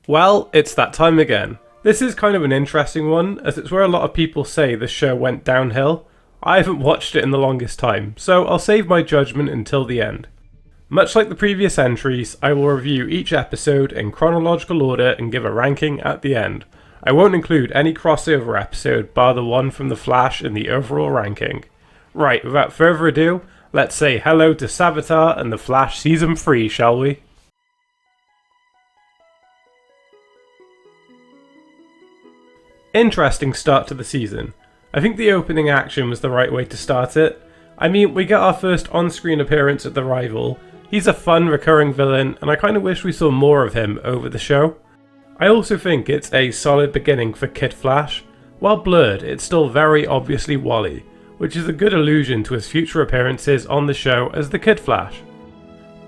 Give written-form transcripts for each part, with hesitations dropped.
Well, it's that time again. This is kind of an interesting one, as it's where a lot of people say the show went downhill. I haven't watched it in the longest time, so I'll save my judgment until the end. Much like the previous entries, I will review each episode in chronological order and give a ranking at the end. I won't include any crossover episode bar the one from The Flash in the overall ranking. Right, without further ado, let's say hello to Savitar and The Flash Season 3, shall we? Interesting start to the season. I think the opening action was the right way to start it. I mean, we get our first on-screen appearance at the Rival. He's a fun recurring villain, and I kind of wish we saw more of him over the show. I also think it's a solid beginning for Kid Flash. While blurred, it's still very obviously Wally, which is a good allusion to his future appearances on the show as the Kid Flash.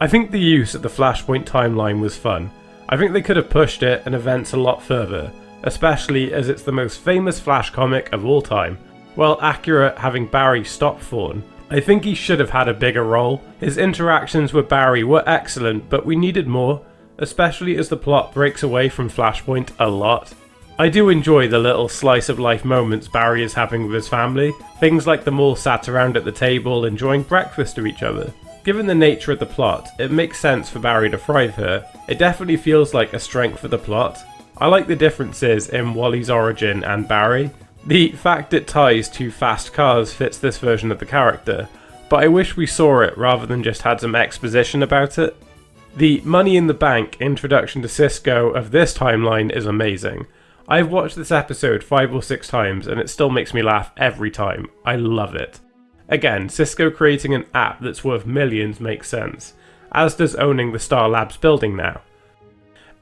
I think the use of the Flashpoint timeline was fun. I think they could have pushed it and events a lot further, especially as it's the most famous Flash comic of all time. While accurate having Barry stop Thorn, I think he should have had a bigger role. His interactions with Barry were excellent, but we needed more, especially as the plot breaks away from Flashpoint a lot. I do enjoy the little slice of life moments Barry is having with his family, things like them all sat around at the table enjoying breakfast with each other. Given the nature of the plot, it makes sense for Barry to thrive here. It definitely feels like a strength for the plot. I like the differences in Wally's origin and Barry. The fact it ties to fast cars fits this version of the character, but I wish we saw it rather than just had some exposition about it. The Money in the Bank introduction to Cisco of this timeline is amazing. I've watched this episode 5 or 6 times and it still makes me laugh every time. I love it. Again, Cisco creating an app that's worth millions makes sense, as does owning the Star Labs building now.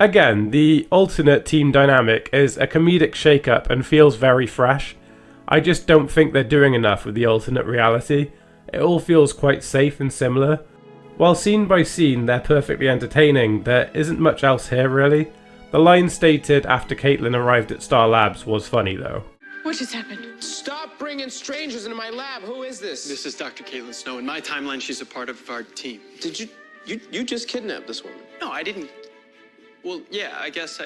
Again, the alternate team dynamic is a comedic shake-up and feels very fresh. I just don't think they're doing enough with the alternate reality. It all feels quite safe and similar. While scene by scene they're perfectly entertaining, there isn't much else here really. The line stated after Caitlin arrived at Star Labs was funny though. What just happened? Stop bringing strangers into my lab. Who is this? This is Dr. Caitlin Snow. In my timeline, she's a part of our team. Did you just kidnapped this woman? No, I didn't. Well, yeah, I guess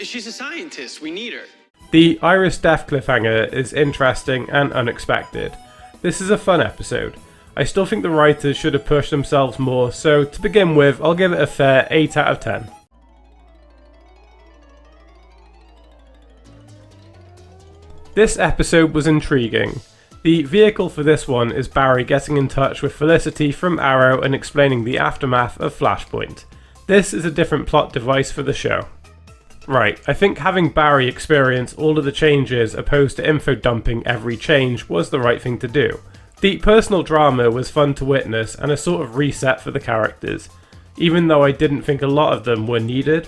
she's a scientist. We need her. The Iris death cliffhanger is interesting and unexpected. This is a fun episode. I still think the writers should have pushed themselves more, so to begin with, I'll give it a fair 8 out of 10. This episode was intriguing. The vehicle for this one is Barry getting in touch with Felicity from Arrow and explaining the aftermath of Flashpoint. This is a different plot device for the show. Right, I think having Barry experience all of the changes opposed to info dumping every change was the right thing to do. The personal drama was fun to witness and a sort of reset for the characters, even though I didn't think a lot of them were needed.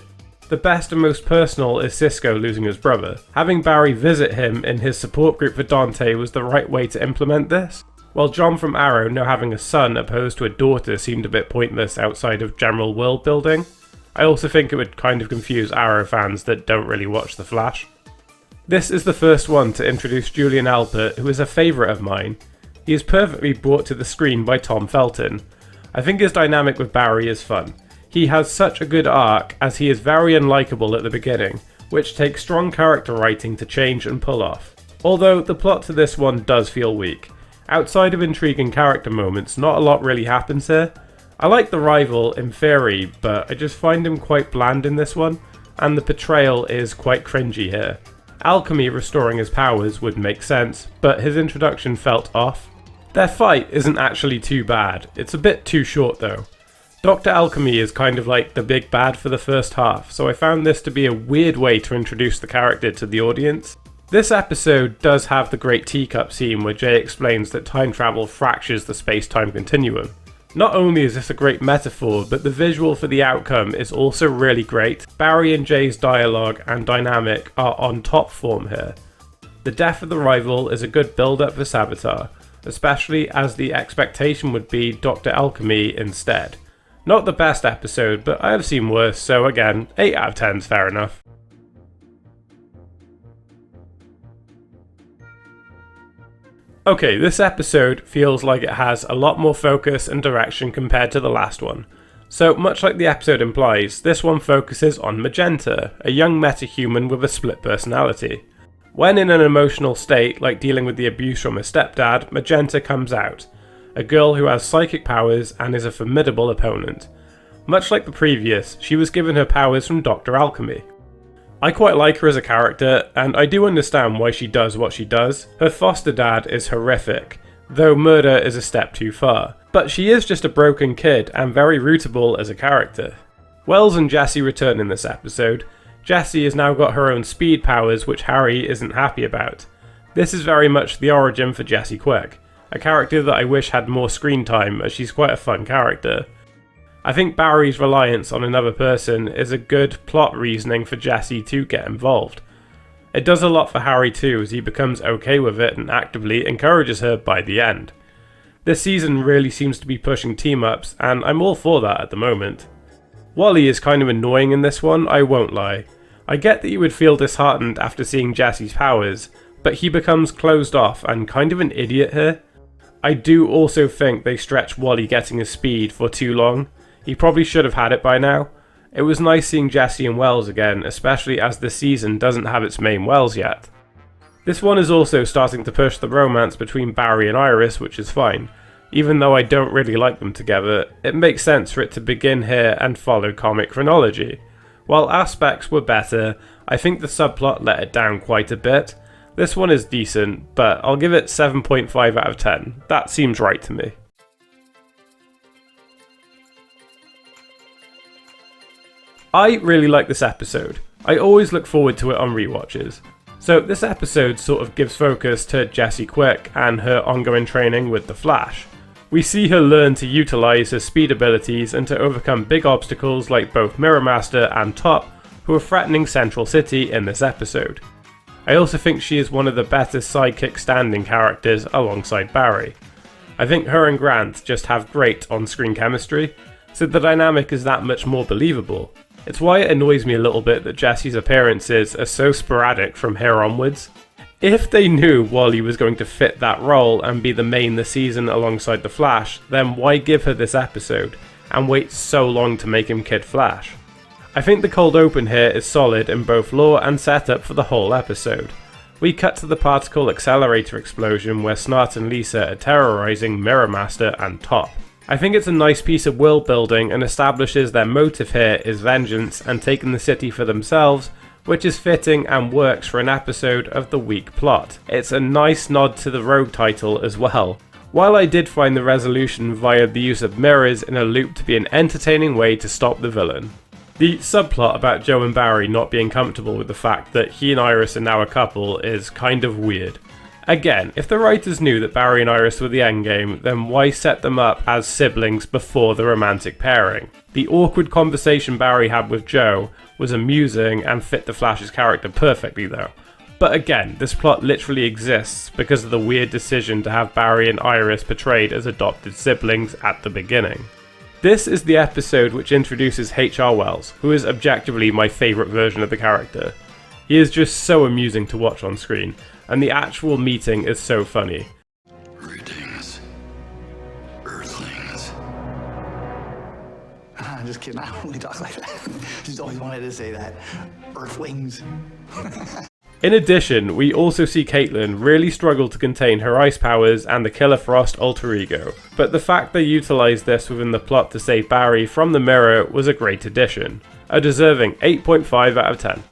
The best and most personal is Cisco losing his brother. Having Barry visit him in his support group for Dante was the right way to implement this. While John from Arrow now having a son opposed to a daughter seemed a bit pointless outside of general world building. I also think it would kind of confuse Arrow fans that don't really watch The Flash. This is the first one to introduce Julian Albert, who is a favourite of mine. He is perfectly brought to the screen by Tom Felton. I think his dynamic with Barry is fun. He has such a good arc as he is very unlikable at the beginning, which takes strong character writing to change and pull off. Although the plot to this one does feel weak. Outside of intriguing character moments, not a lot really happens here. I like the Rival in theory, but I just find him quite bland in this one, and the portrayal is quite cringy here. Alchemy restoring his powers would make sense, but his introduction felt off. Their fight isn't actually too bad, it's a bit too short though. Dr. Alchemy is kind of like the big bad for the first half, so I found this to be a weird way to introduce the character to the audience. This episode does have the great teacup scene where Jay explains that time travel fractures the space-time continuum. Not only is this a great metaphor, but the visual for the outcome is also really great. Barry and Jay's dialogue and dynamic are on top form here. The death of the Rival is a good build-up for Savitar, especially as the expectation would be Dr. Alchemy instead. Not the best episode, but I have seen worse, so again, 8 out of 10 is fair enough. Okay, this episode feels like it has a lot more focus and direction compared to the last one. So much like the episode implies, this one focuses on Magenta, a young metahuman with a split personality. When in an emotional state, like dealing with the abuse from her stepdad, Magenta comes out, a girl who has psychic powers and is a formidable opponent. Much like the previous, she was given her powers from Dr. Alchemy. I quite like her as a character, and I do understand why she does what she does. Her foster dad is horrific, though murder is a step too far. But she is just a broken kid and very rootable as a character. Wells and Jessie return in this episode. Jessie has now got her own speed powers, which Harry isn't happy about. This is very much the origin for Jessie Quick, a character that I wish had more screen time as she's quite a fun character. I think Barry's reliance on another person is a good plot reasoning for Jessie to get involved. It does a lot for Harry too, as he becomes okay with it and actively encourages her by the end. This season really seems to be pushing team-ups, and I'm all for that at the moment. Wally is kind of annoying in this one, I won't lie. I get that you would feel disheartened after seeing Jessie's powers, but he becomes closed off and kind of an idiot here. I do also think they stretched Wally getting his speed for too long. He probably should have had it by now. It was nice seeing Jessie and Wells again, especially as the season doesn't have its main Wells yet. This one is also starting to push the romance between Barry and Iris, which is fine. Even though I don't really like them together, it makes sense for it to begin here and follow comic chronology. While aspects were better, I think the subplot let it down quite a bit. This one is decent, but I'll give it 7.5 out of 10. That seems right to me. I really like this episode. I always look forward to it on rewatches. So this episode sort of gives focus to Jessie Quick and her ongoing training with the Flash. We see her learn to utilise her speed abilities and to overcome big obstacles like both Mirror Master and Top, who are threatening Central City in this episode. I also think she is one of the better sidekick standing characters alongside Barry. I think her and Grant just have great on-screen chemistry, so the dynamic is that much more believable. It's why it annoys me a little bit that Jessie's appearances are so sporadic from here onwards. If they knew Wally was going to fit that role and be the main this season alongside the Flash, then why give her this episode, and wait so long to make him Kid Flash? I think the cold open here is solid in both lore and setup for the whole episode. We cut to the particle accelerator explosion where Snart and Lisa are terrorising Mirror Master and Top. I think it's a nice piece of world building and establishes their motive here is vengeance and taking the city for themselves, which is fitting and works for an episode of the weak plot. It's a nice nod to the Rogue title as well. While I did find the resolution via the use of mirrors in a loop to be an entertaining way to stop the villain. The subplot about Joe and Barry not being comfortable with the fact that he and Iris are now a couple is kind of weird. Again, if the writers knew that Barry and Iris were the endgame, then why set them up as siblings before the romantic pairing? The awkward conversation Barry had with Joe was amusing and fit the Flash's character perfectly though. But again, this plot literally exists because of the weird decision to have Barry and Iris portrayed as adopted siblings at the beginning. This is the episode which introduces H.R. Wells, who is objectively my favourite version of the character. He is just so amusing to watch on screen, and the actual meeting is so funny. Greetings, Earthlings. I'm just kidding, I don't really talk like that. Just always wanted to say that. Earthlings. In addition, we also see Caitlin really struggle to contain her ice powers and the Killer Frost alter ego, but the fact they utilised this within the plot to save Barry from the mirror was a great addition. A deserving 8.5 out of 10.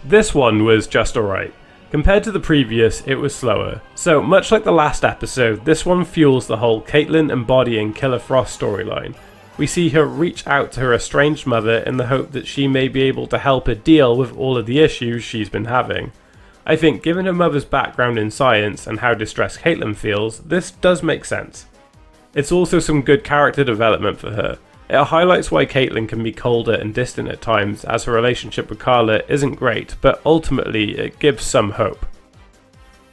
This one was just alright. Compared to the previous, it was slower. So, much like the last episode, this one fuels the whole Caitlin embodying Killer Frost storyline. We see her reach out to her estranged mother in the hope that she may be able to help her deal with all of the issues she's been having. I think given her mother's background in science and how distressed Caitlin feels, this does make sense. It's also some good character development for her. It highlights why Caitlin can be colder and distant at times, as her relationship with Carla isn't great, but ultimately it gives some hope.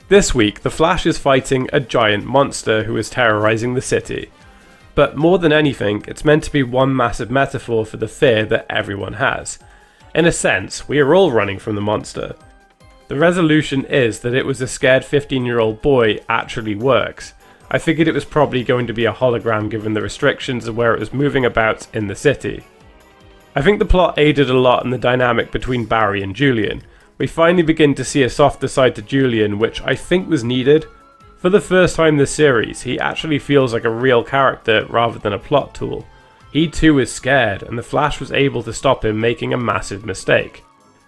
This week, the Flash is fighting a giant monster who is terrorising the city. But more than anything, it's meant to be one massive metaphor for the fear that everyone has. In a sense, we are all running from the monster. The resolution is that it was a scared 15-year-old boy actually works. I figured it was probably going to be a hologram given the restrictions of where it was moving about in the city. I think the plot aided a lot in the dynamic between Barry and Julian. We finally begin to see a softer side to Julian, which I think was needed. For the first time this series, he actually feels like a real character rather than a plot tool. He too is scared, and the Flash was able to stop him making a massive mistake.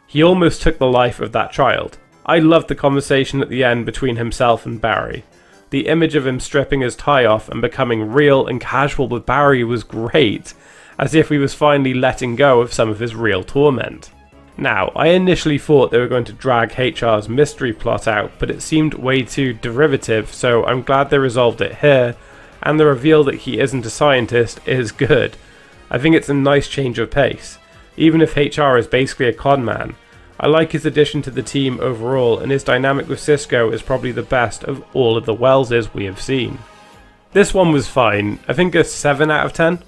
He almost took the life of that child. I loved the conversation at the end between himself and Barry. The image of him stripping his tie off and becoming real and casual with Barry was great, as if he was finally letting go of some of his real torment. Now, I initially thought they were going to drag HR's mystery plot out, but it seemed way too derivative, so I'm glad they resolved it here, and the reveal that he isn't a scientist is good. I think it's a nice change of pace. Even if HR is basically a con man, I like his addition to the team overall, and his dynamic with Cisco is probably the best of all of the Welleses we have seen. This one was fine, I think a 7 out of 10.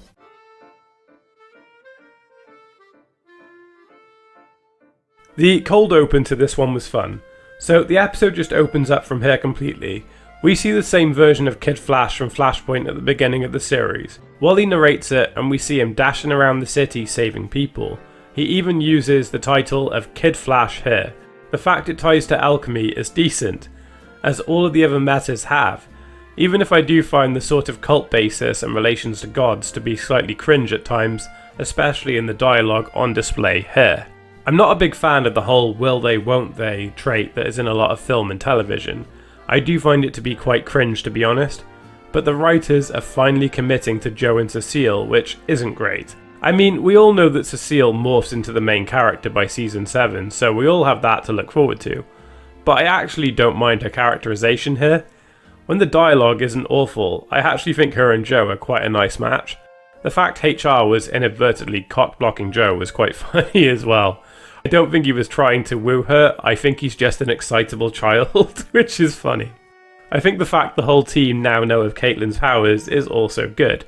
The cold open to this one was fun. So the episode just opens up from here completely. We see the same version of Kid Flash from Flashpoint at the beginning of the series. Wally narrates it and we see him dashing around the city saving people. He even uses the title of Kid Flash here. The fact it ties to alchemy is decent, as all of the other metas have, even if I do find the sort of cult basis and relations to gods to be slightly cringe at times, especially in the dialogue on display here. I'm not a big fan of the whole will they won't they trait that is in a lot of film and television. I do find it to be quite cringe to be honest, but the writers are finally committing to Joe and Cecile, which isn't great. I mean, we all know that Cecile morphs into the main character by season 7, so we all have that to look forward to. But I actually don't mind her characterization here. When the dialogue isn't awful, I actually think her and Joe are quite a nice match. The fact HR was inadvertently cock-blocking Joe was quite funny as well. I don't think he was trying to woo her, I think he's just an excitable child, which is funny. I think the fact the whole team now know of Caitlyn's powers is also good.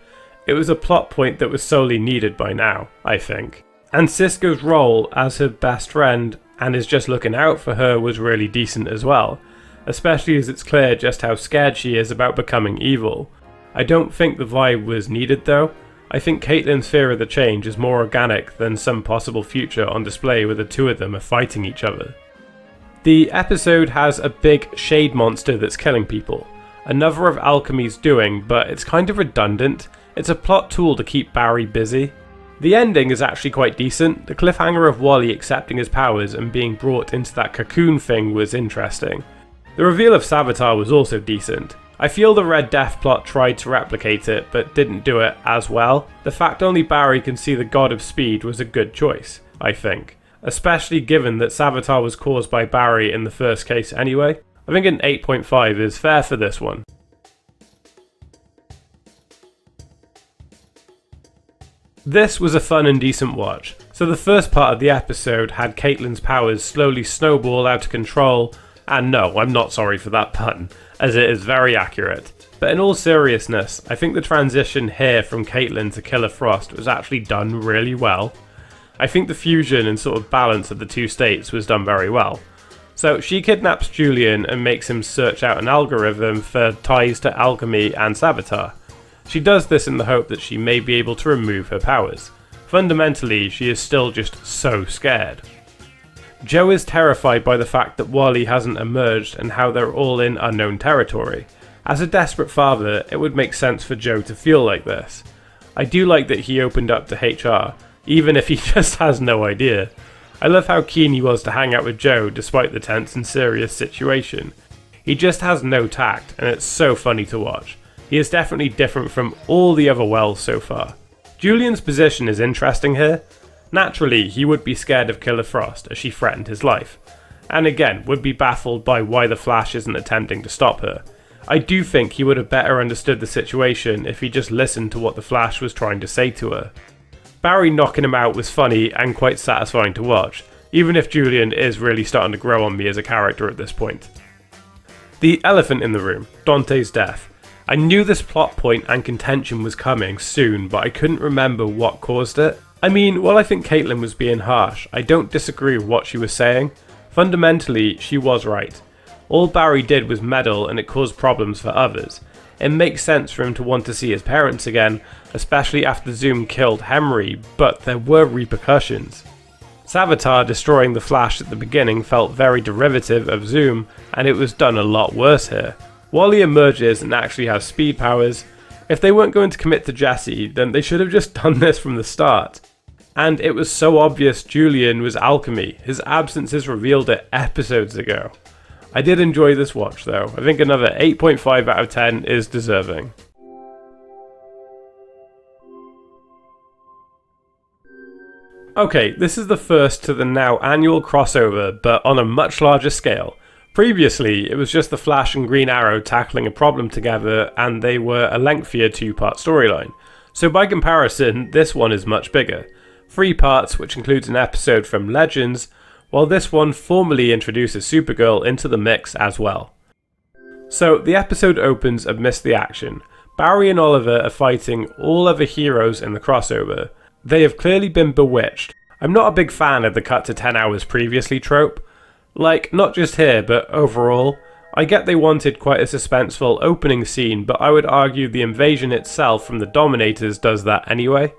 It was a plot point that was solely needed by now, I think. And Cisco's role as her best friend and is just looking out for her was really decent as well, especially as it's clear just how scared she is about becoming evil. I don't think the vibe was needed though. I think Caitlyn's fear of the change is more organic than some possible future on display where the two of them are fighting each other. The episode has a big shade monster that's killing people. Another of Alchemy's doing, but it's kind of redundant. It's a plot tool to keep Barry busy. The ending is actually quite decent. The cliffhanger of Wally accepting his powers and being brought into that cocoon thing was interesting. The reveal of Savitar was also decent. I feel the Red Death plot tried to replicate it, but didn't do it as well. The fact only Barry can see the God of Speed was a good choice, I think. Especially given that Savitar was caused by Barry in the first case anyway. I think an 8.5 is fair for this one. This was a fun and decent watch. So the first part of the episode had Caitlyn's powers slowly snowball out of control, and no, I'm not sorry for that pun, as it is very accurate. But in all seriousness, I think the transition here from Caitlyn to Killer Frost was actually done really well. I think the fusion and sort of balance of the two states was done very well. So she kidnaps Julian and makes him search out an algorithm for ties to alchemy and Savitar. She does this in the hope that she may be able to remove her powers. Fundamentally, she is still just so scared. Joe is terrified by the fact that Wally hasn't emerged and how they're all in unknown territory. As a desperate father, it would make sense for Joe to feel like this. I do like that he opened up to HR, even if he just has no idea. I love how keen he was to hang out with Joe despite the tense and serious situation. He just has no tact, and it's so funny to watch. He is definitely different from all the other Wells so far. Julian's position is interesting here. Naturally, he would be scared of Killer Frost as she threatened his life, and again would be baffled by why the Flash isn't attempting to stop her. I do think he would have better understood the situation if he just listened to what the Flash was trying to say to her. Barry knocking him out was funny and quite satisfying to watch, even if Julian is really starting to grow on me as a character at this point. The elephant in the room, Dante's death. I knew this plot point and contention was coming soon, but I couldn't remember what caused it. I mean, while I think Caitlyn was being harsh, I don't disagree with what she was saying. Fundamentally, she was right. All Barry did was meddle and it caused problems for others. It makes sense for him to want to see his parents again, especially after Zoom killed Henry, but there were repercussions. Savitar destroying the Flash at the beginning felt very derivative of Zoom, and it was done a lot worse here. Wally emerges and actually has speed powers. If they weren't going to commit to Jesse, then they should have just done this from the start. And it was so obvious Julian was alchemy. His absences revealed it episodes ago. I did enjoy this watch though. I think another 8.5 out of 10 is deserving. Okay, this is the first to the now annual crossover, but on a much larger scale. Previously, it was just the Flash and Green Arrow tackling a problem together, and they were a lengthier 2-part storyline. So by comparison, this one is much bigger. 3 parts, which includes an episode from Legends, while this one formally introduces Supergirl into the mix as well. So the episode opens amidst the action. Barry and Oliver are fighting all other heroes in the crossover. They have clearly been bewitched. I'm not a big fan of the cut to 10 hours previously trope. Like, not just here, but overall. I get they wanted quite a suspenseful opening scene, but I would argue the invasion itself from the Dominators does that anyway.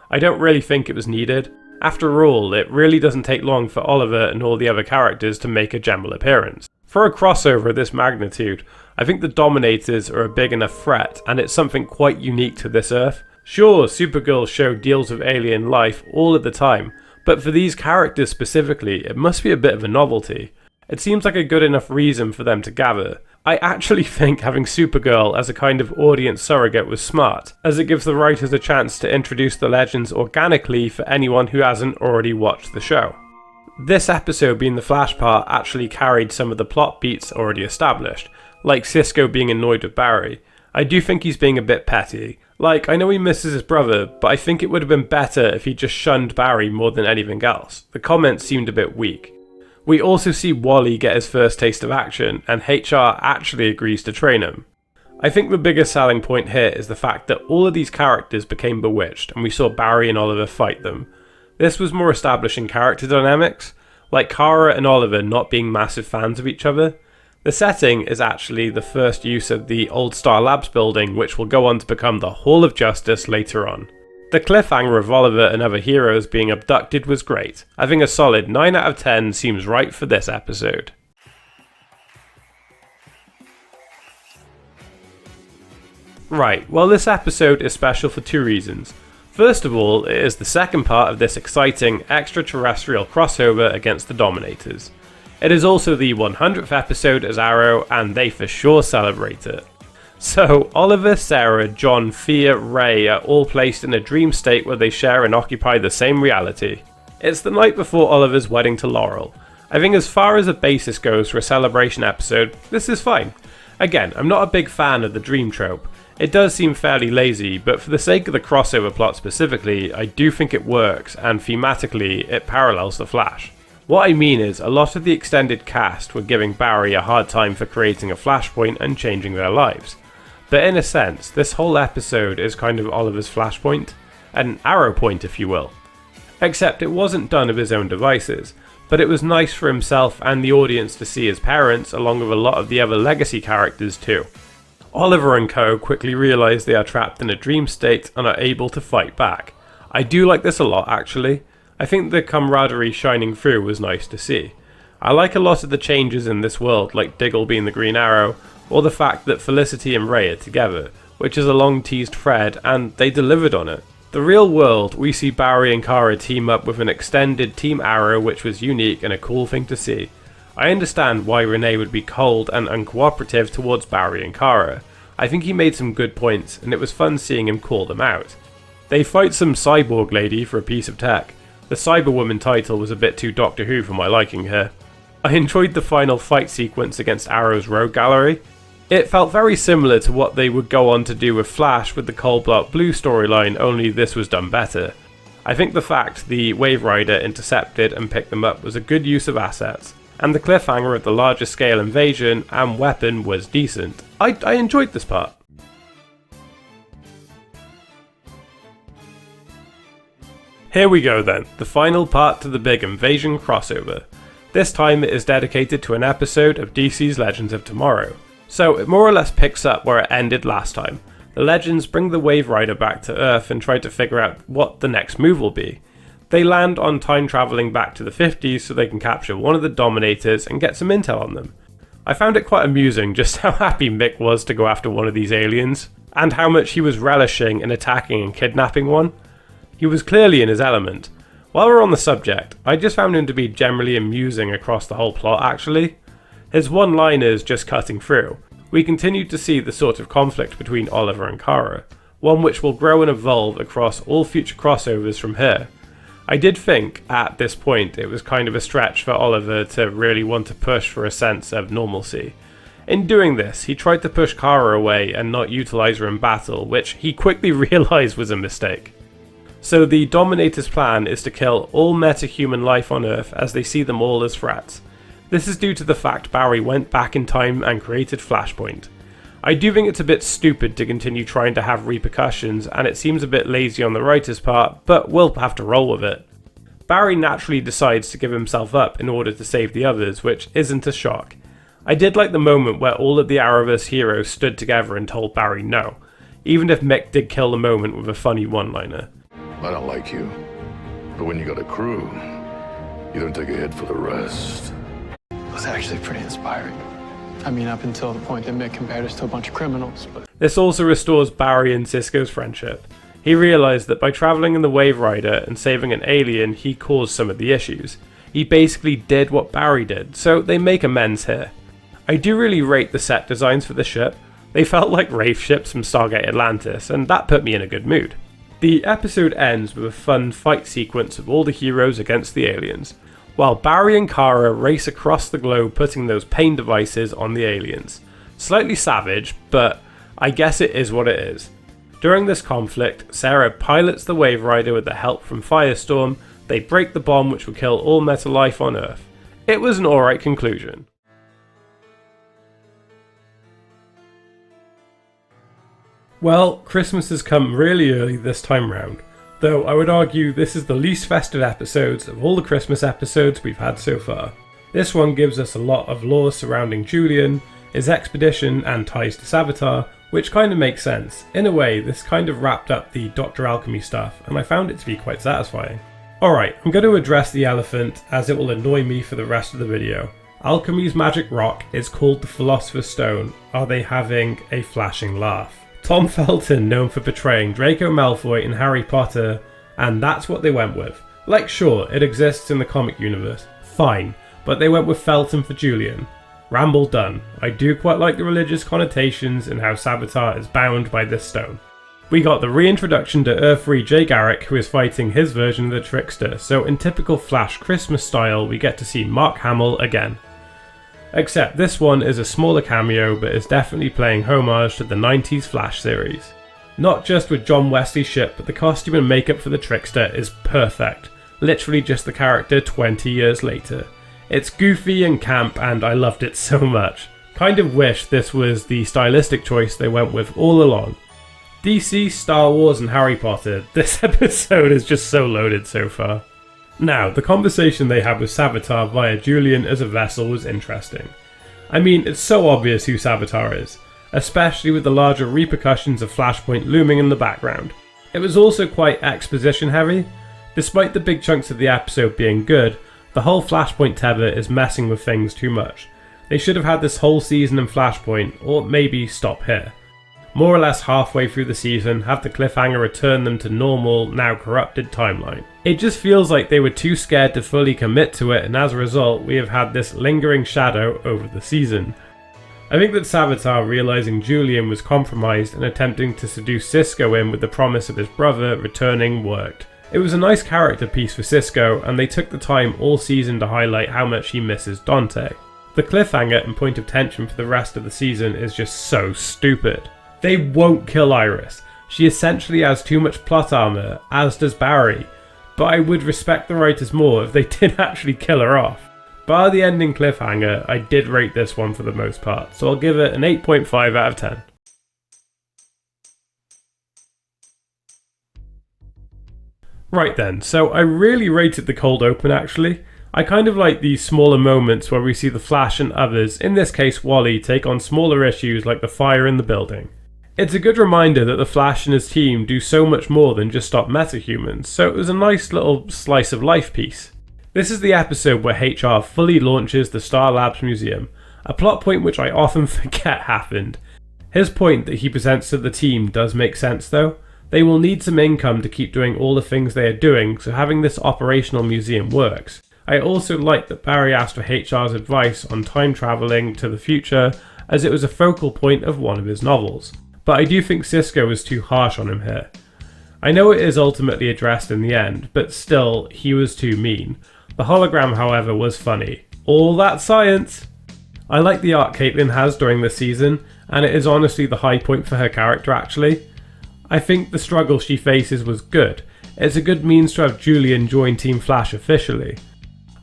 I don't really think it was needed. After all, it really doesn't take long for Oliver and all the other characters to make a general appearance. For a crossover of this magnitude, I think the Dominators are a big enough threat, and it's something quite unique to this Earth. Sure, Supergirl show deals with alien life all of the time, but for these characters specifically, it must be a bit of a novelty. It seems like a good enough reason for them to gather. I actually think having Supergirl as a kind of audience surrogate was smart, as it gives the writers a chance to introduce the Legends organically for anyone who hasn't already watched the show. This episode being the Flash part actually carried some of the plot beats already established, like Cisco being annoyed with Barry. I do think he's being a bit petty. Like, I know he misses his brother, but I think it would have been better if he just shunned Barry more than anything else. The comments seemed a bit weak. We also see Wally get his first taste of action, and HR actually agrees to train him. I think the biggest selling point here is the fact that all of these characters became bewitched, and we saw Barry and Oliver fight them. This was more establishing character dynamics, like Kara and Oliver not being massive fans of each other. The setting is actually the first use of the Old Star Labs building, which will go on to become the Hall of Justice later on. The cliffhanger of Oliver and other heroes being abducted was great. I think a solid 9 out of 10 seems right for this episode. Right, well this episode is special for 2 reasons. First of all, it is the second part of this exciting extraterrestrial crossover against the Dominators. It is also the 100th episode as Arrow, and they for sure celebrate it. So, Oliver, Sarah, John, Thea, Ray are all placed in a dream state where they share and occupy the same reality. It's the night before Oliver's wedding to Laurel. I think as far as a basis goes for a celebration episode, this is fine. Again, I'm not a big fan of the dream trope. It does seem fairly lazy, but for the sake of the crossover plot specifically, I do think it works, and thematically, it parallels The Flash. What I mean is, a lot of the extended cast were giving Barry a hard time for creating a flashpoint and changing their lives. But in a sense, this whole episode is kind of Oliver's flashpoint, an arrow point if you will. Except it wasn't done of his own devices, but it was nice for himself and the audience to see his parents along with a lot of the other legacy characters too. Oliver and co quickly realise they are trapped in a dream state and are able to fight back. I do like this a lot actually. I think the camaraderie shining through was nice to see. I like a lot of the changes in this world, like Diggle being the Green Arrow, or the fact that Felicity and Ray are together, which is a long teased thread, and they delivered on it. The real world, we see Barry and Kara team up with an extended Team Arrow, which was unique and a cool thing to see. I understand why Renee would be cold and uncooperative towards Barry and Kara. I think he made some good points, and it was fun seeing him call them out. They fight some cyborg lady for a piece of tech. The Cyberwoman title was a bit too Doctor Who for my liking here. I enjoyed the final fight sequence against Arrow's Rogue Gallery. It felt very similar to what they would go on to do with Flash with the Cold Blood Blue storyline, only this was done better. I think the fact the Wave Rider intercepted and picked them up was a good use of assets, and the cliffhanger of the larger scale invasion and weapon was decent. I enjoyed this part. Here we go then, the final part to the big invasion crossover. This time it is dedicated to an episode of DC's Legends of Tomorrow. So it more or less picks up where it ended last time. The Legends bring the Wave Rider back to Earth and try to figure out what the next move will be. They land on time travelling back to the 50s so they can capture one of the Dominators and get some intel on them. I found it quite amusing just how happy Mick was to go after one of these aliens, and how much he was relishing in attacking and kidnapping one. He was clearly in his element. While we're on the subject, I just found him to be generally amusing across the whole plot actually. His one-liners just cutting through. We continue to see the sort of conflict between Oliver and Kara, one which will grow and evolve across all future crossovers from here. I did think, at this point, it was kind of a stretch for Oliver to really want to push for a sense of normalcy. In doing this, he tried to push Kara away and not utilise her in battle, which he quickly realised was a mistake. So the Dominator's plan is to kill all meta-human life on Earth as they see them all as threats. This is due to the fact Barry went back in time and created Flashpoint. I do think it's a bit stupid to continue trying to have repercussions, and it seems a bit lazy on the writer's part, but we'll have to roll with it. Barry naturally decides to give himself up in order to save the others, which isn't a shock. I did like the moment where all of the Arrowverse heroes stood together and told Barry no, even if Mick did kill the moment with a funny one-liner. I don't like you, but when you got a crew, you don't take a hit for the rest. It was actually pretty inspiring. I mean, up until the point that Mick compared us to a bunch of criminals, but... This also restores Barry and Cisco's friendship. He realised that by travelling in the Wave Rider and saving an alien, he caused some of the issues. He basically did what Barry did, so they make amends here. I do really rate the set designs for the ship. They felt like Wraith ships from Stargate Atlantis, and that put me in a good mood. The episode ends with a fun fight sequence of all the heroes against the aliens, while Barry and Kara race across the globe putting those pain devices on the aliens. Slightly savage, but I guess it is what it is. During this conflict, Sarah pilots the Wave Rider with the help from Firestorm. They break the bomb which will kill all meta life on Earth. It was an alright conclusion. Well, Christmas has come really early this time round. Though I would argue this is the least festive episodes of all the Christmas episodes we've had so far. This one gives us a lot of lore surrounding Julian, his expedition and ties to Savitar, which kind of makes sense. In a way, this kind of wrapped up the Dr. Alchemy stuff, and I found it to be quite satisfying. Alright, I'm going to address the elephant as it will annoy me for the rest of the video. Alchemy's magic rock is called the Philosopher's Stone. Are they having a flashing laugh? Tom Felton, known for portraying Draco Malfoy in Harry Potter, and that's what they went with. Like, sure, it exists in the comic universe, fine, but they went with Felton for Julian. Ramble done. I do quite like the religious connotations and how Savitar is bound by this stone. We got the reintroduction to Earth-3 Jay Garrick, who is fighting his version of the Trickster, so in typical Flash Christmas style we get to see Mark Hamill again. Except this one is a smaller cameo, but is definitely playing homage to the 90s Flash series. Not just with John Wesley's ship, but the costume and makeup for the Trickster is perfect. Literally just the character 20 years later. It's goofy and camp and I loved it so much. Kind of wish this was the stylistic choice they went with all along. DC, Star Wars and Harry Potter, this episode is just so loaded so far. Now, the conversation they had with Savitar via Julian as a vessel was interesting. I mean, it's so obvious who Savitar is, especially with the larger repercussions of Flashpoint looming in the background. It was also quite exposition heavy. Despite the big chunks of the episode being good, the whole Flashpoint tether is messing with things too much. They should have had this whole season in Flashpoint, or maybe stop here. More or less halfway through the season, have the cliffhanger return them to normal, now corrupted timeline. It just feels like they were too scared to fully commit to it, and as a result we have had this lingering shadow over the season. I think that Savitar realising Julian was compromised and attempting to seduce Cisco in with the promise of his brother returning worked. It was a nice character piece for Cisco, and they took the time all season to highlight how much he misses Dante. The cliffhanger and point of tension for the rest of the season is just so stupid. They won't kill Iris. She essentially has too much plot armor, as does Barry. But I would respect the writers more if they did actually kill her off. Bar the ending cliffhanger, I did rate this one for the most part, so I'll give it an 8.5 out of 10. Right then, so I really rated the cold open actually. I kind of like these smaller moments where we see the Flash and others, in this case Wally, take on smaller issues like the fire in the building. It's a good reminder that the Flash and his team do so much more than just stop metahumans, so it was a nice little slice of life piece. This is the episode where HR fully launches the Star Labs Museum, a plot point which I often forget happened. His point that he presents to the team does make sense though. They will need some income to keep doing all the things they are doing, so having this operational museum works. I also like that Barry asked for HR's advice on time travelling to the future, as it was a focal point of one of his novels. But I do think Cisco was too harsh on him here. I know it is ultimately addressed in the end, but still, he was too mean. The hologram, however, was funny. All that science! I like the arc Caitlin has during this season, and it is honestly the high point for her character actually. I think the struggle she faces was good. It's a good means to have Julian join Team Flash officially.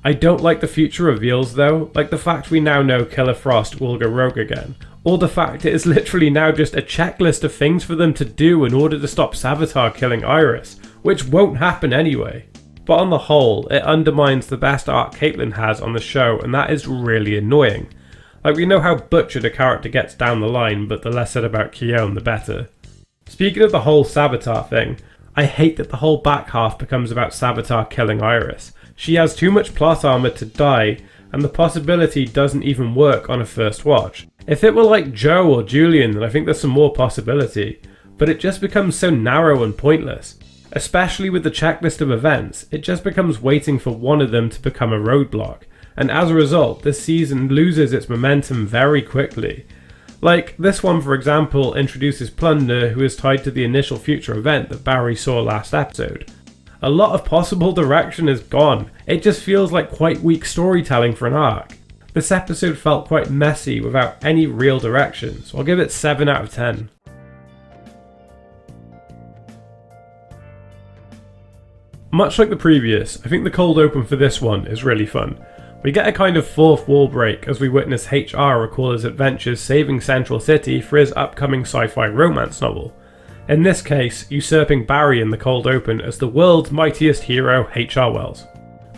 I don't like the future reveals though, like the fact we now know Killer Frost will go rogue again, or the fact it is literally now just a checklist of things for them to do in order to stop Savitar killing Iris, which won't happen anyway. But on the whole, it undermines the best arc Caitlin has on the show, and that is really annoying. Like, we know how butchered a character gets down the line, but the less said about Keone the better. Speaking of the whole Savitar thing, I hate that the whole back half becomes about Savitar killing Iris. She has too much plot armor to die, and the possibility doesn't even work on a first watch. If it were like Joe or Julian, then I think there's some more possibility, but it just becomes so narrow and pointless. Especially with the checklist of events, it just becomes waiting for one of them to become a roadblock, and as a result, this season loses its momentum very quickly. Like, this one for example introduces Plunder, who is tied to the initial future event that Barry saw last episode. A lot of possible direction is gone. It just feels like quite weak storytelling for an arc. This episode felt quite messy without any real direction, so I'll give it 7 out of 10. Much like the previous, I think the cold open for this one is really fun. We get a kind of fourth wall break as we witness HR recall his adventures saving Central City for his upcoming sci-fi romance novel. In this case, usurping Barry in the cold open as the world's mightiest hero, H.R. Wells.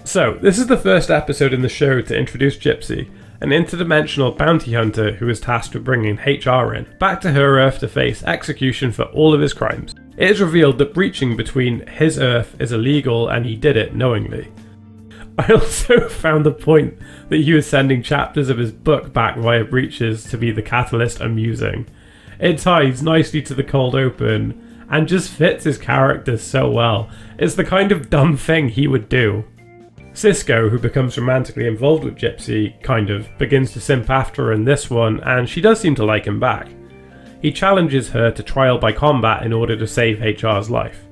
So, this is the first episode in the show to introduce Gypsy, an interdimensional bounty hunter who is tasked with bringing HR in, back to her Earth to face execution for all of his crimes. It is revealed that breaching between his Earth is illegal and he did it knowingly. I also found the point that he was sending chapters of his book back via breaches to be the catalyst amusing. It ties nicely to the cold open and just fits his character so well. It's the kind of dumb thing he would do. Cisco, who becomes romantically involved with Gypsy, begins to simp after her in this one, and she does seem to like him back. He challenges her to trial by combat in order to save HR's life.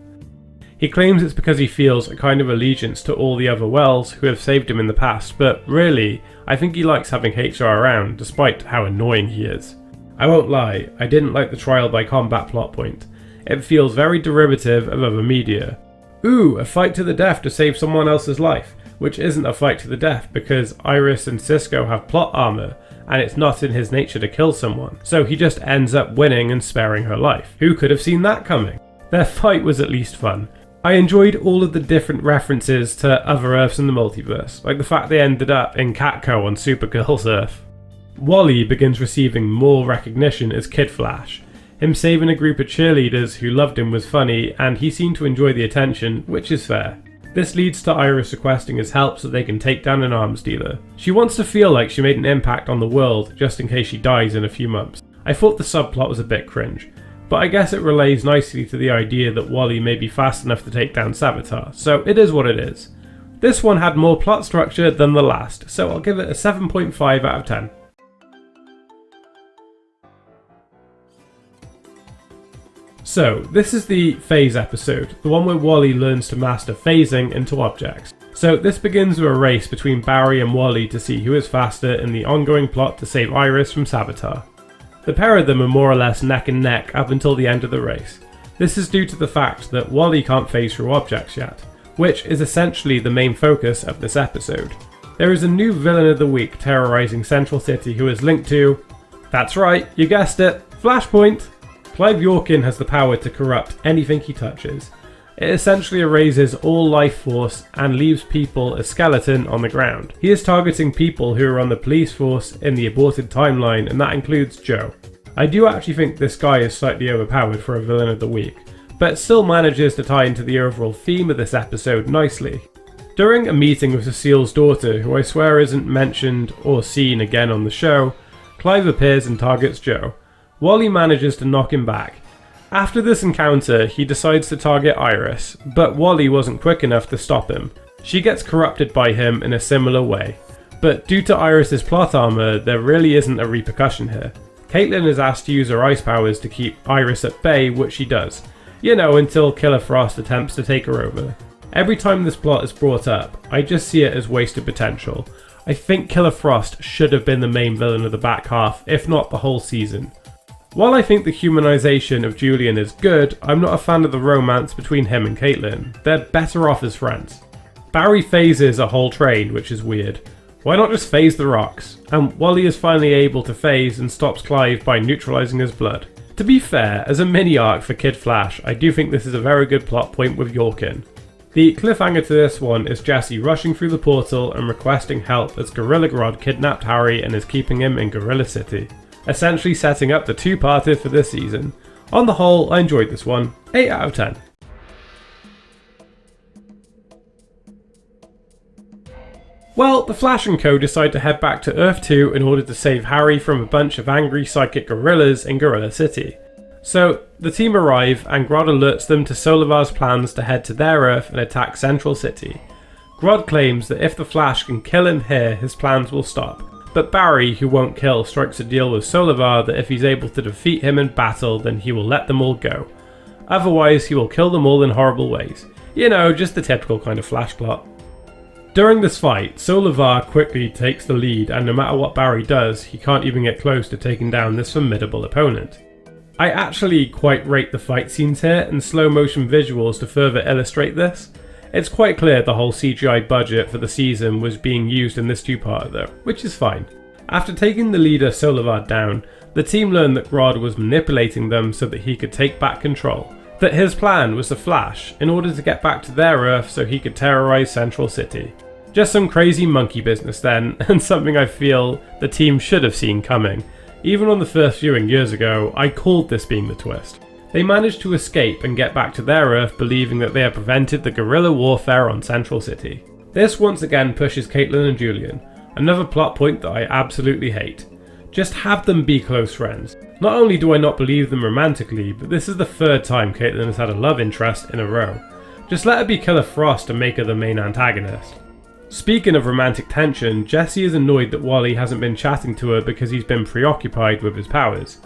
He claims it's because he feels a kind of allegiance to all the other Wells who have saved him in the past, but really, I think he likes having HR around, despite how annoying he is. I won't lie, I didn't like the trial by combat plot point. It feels very derivative of other media. Ooh, a fight to the death to save someone else's life, which isn't a fight to the death because Iris and Cisco have plot armor, and it's not in his nature to kill someone, so he just ends up winning and sparing her life. Who could have seen that coming? Their fight was at least fun. I enjoyed all of the different references to other Earths in the multiverse, like the fact they ended up in Catco on Supergirl's Earth. Wally begins receiving more recognition as Kid Flash. Him saving a group of cheerleaders who loved him was funny, and he seemed to enjoy the attention, which is fair. This leads to Iris requesting his help so they can take down an arms dealer. She wants to feel like she made an impact on the world just in case she dies in a few months. I thought the subplot was a bit cringe, but I guess it relays nicely to the idea that Wally may be fast enough to take down Savitar, so it is what it is. This one had more plot structure than the last, so I'll give it a 7.5 out of 10. So, this is the phase episode, the one where Wally learns to master phasing into objects. So this begins with a race between Barry and Wally to see who is faster in the ongoing plot to save Iris from Savitar. The pair of them are more or less neck and neck up until the end of the race. This is due to the fact that Wally can't phase through objects yet, which is essentially the main focus of this episode. There is a new villain of the week terrorizing Central City who is linked to, that's right, you guessed it, Flashpoint! Clive Yorkin has the power to corrupt anything he touches. It essentially erases all life force and leaves people a skeleton on the ground. He is targeting people who are on the police force in the aborted timeline, and that includes Joe. I do actually think this guy is slightly overpowered for a villain of the week, but still manages to tie into the overall theme of this episode nicely. During a meeting with Cecile's daughter, who I swear isn't mentioned or seen again on the show, Clive appears and targets Joe. Wally manages to knock him back. After this encounter, he decides to target Iris, but Wally wasn't quick enough to stop him. She gets corrupted by him in a similar way, but due to Iris's plot armor, there really isn't a repercussion here. Caitlin is asked to use her ice powers to keep Iris at bay, which she does. Until Killer Frost attempts to take her over. Every time this plot is brought up, I just see it as wasted potential. I think Killer Frost should have been the main villain of the back half, if not the whole season. While I think the humanization of Julian is good, I'm not a fan of the romance between him and Caitlin. They're better off as friends. Barry phases a whole train, which is weird. Why not just phase the rocks? And Wally is finally able to phase and stops Clive by neutralizing his blood. To be fair, as a mini arc for Kid Flash, I do think this is a very good plot point with Yorkin. The cliffhanger to this one is Jesse rushing through the portal and requesting help as Gorilla Grodd kidnapped Harry and is keeping him in Gorilla City, essentially setting up the two-parter for this season. On the whole, I enjoyed this one, 8 out of 10. Well, the Flash and co decide to head back to Earth 2 in order to save Harry from a bunch of angry psychic gorillas in Gorilla City. So, the team arrive and Grodd alerts them to Solovar's plans to head to their Earth and attack Central City. Grodd claims that if the Flash can kill him here, his plans will stop. But Barry, who won't kill, strikes a deal with Solovar that if he's able to defeat him in battle, then he will let them all go. Otherwise, he will kill them all in horrible ways. Just the typical kind of Flash plot. During this fight, Solovar quickly takes the lead, and no matter what Barry does, he can't even get close to taking down this formidable opponent. I actually quite rate the fight scenes here and slow motion visuals to further illustrate this. It's quite clear the whole CGI budget for the season was being used in this two-parter though, which is fine. After taking the leader Solovar down, the team learned that Grodd was manipulating them so that he could take back control. That his plan was to Flash in order to get back to their Earth so he could terrorize Central City. Just some crazy monkey business then, and something I feel the team should have seen coming. Even on the first viewing years ago, I called this being the twist. They managed to escape and get back to their Earth believing that they had prevented the guerrilla warfare on Central City. This once again pushes Caitlin and Julian, another plot point that I absolutely hate. Just have them be close friends. Not only do I not believe them romantically, but this is the third time Caitlin has had a love interest in a row. Just let her be Killer Frost and make her the main antagonist. Speaking of romantic tension, Jesse is annoyed that Wally hasn't been chatting to her because he's been preoccupied with his powers.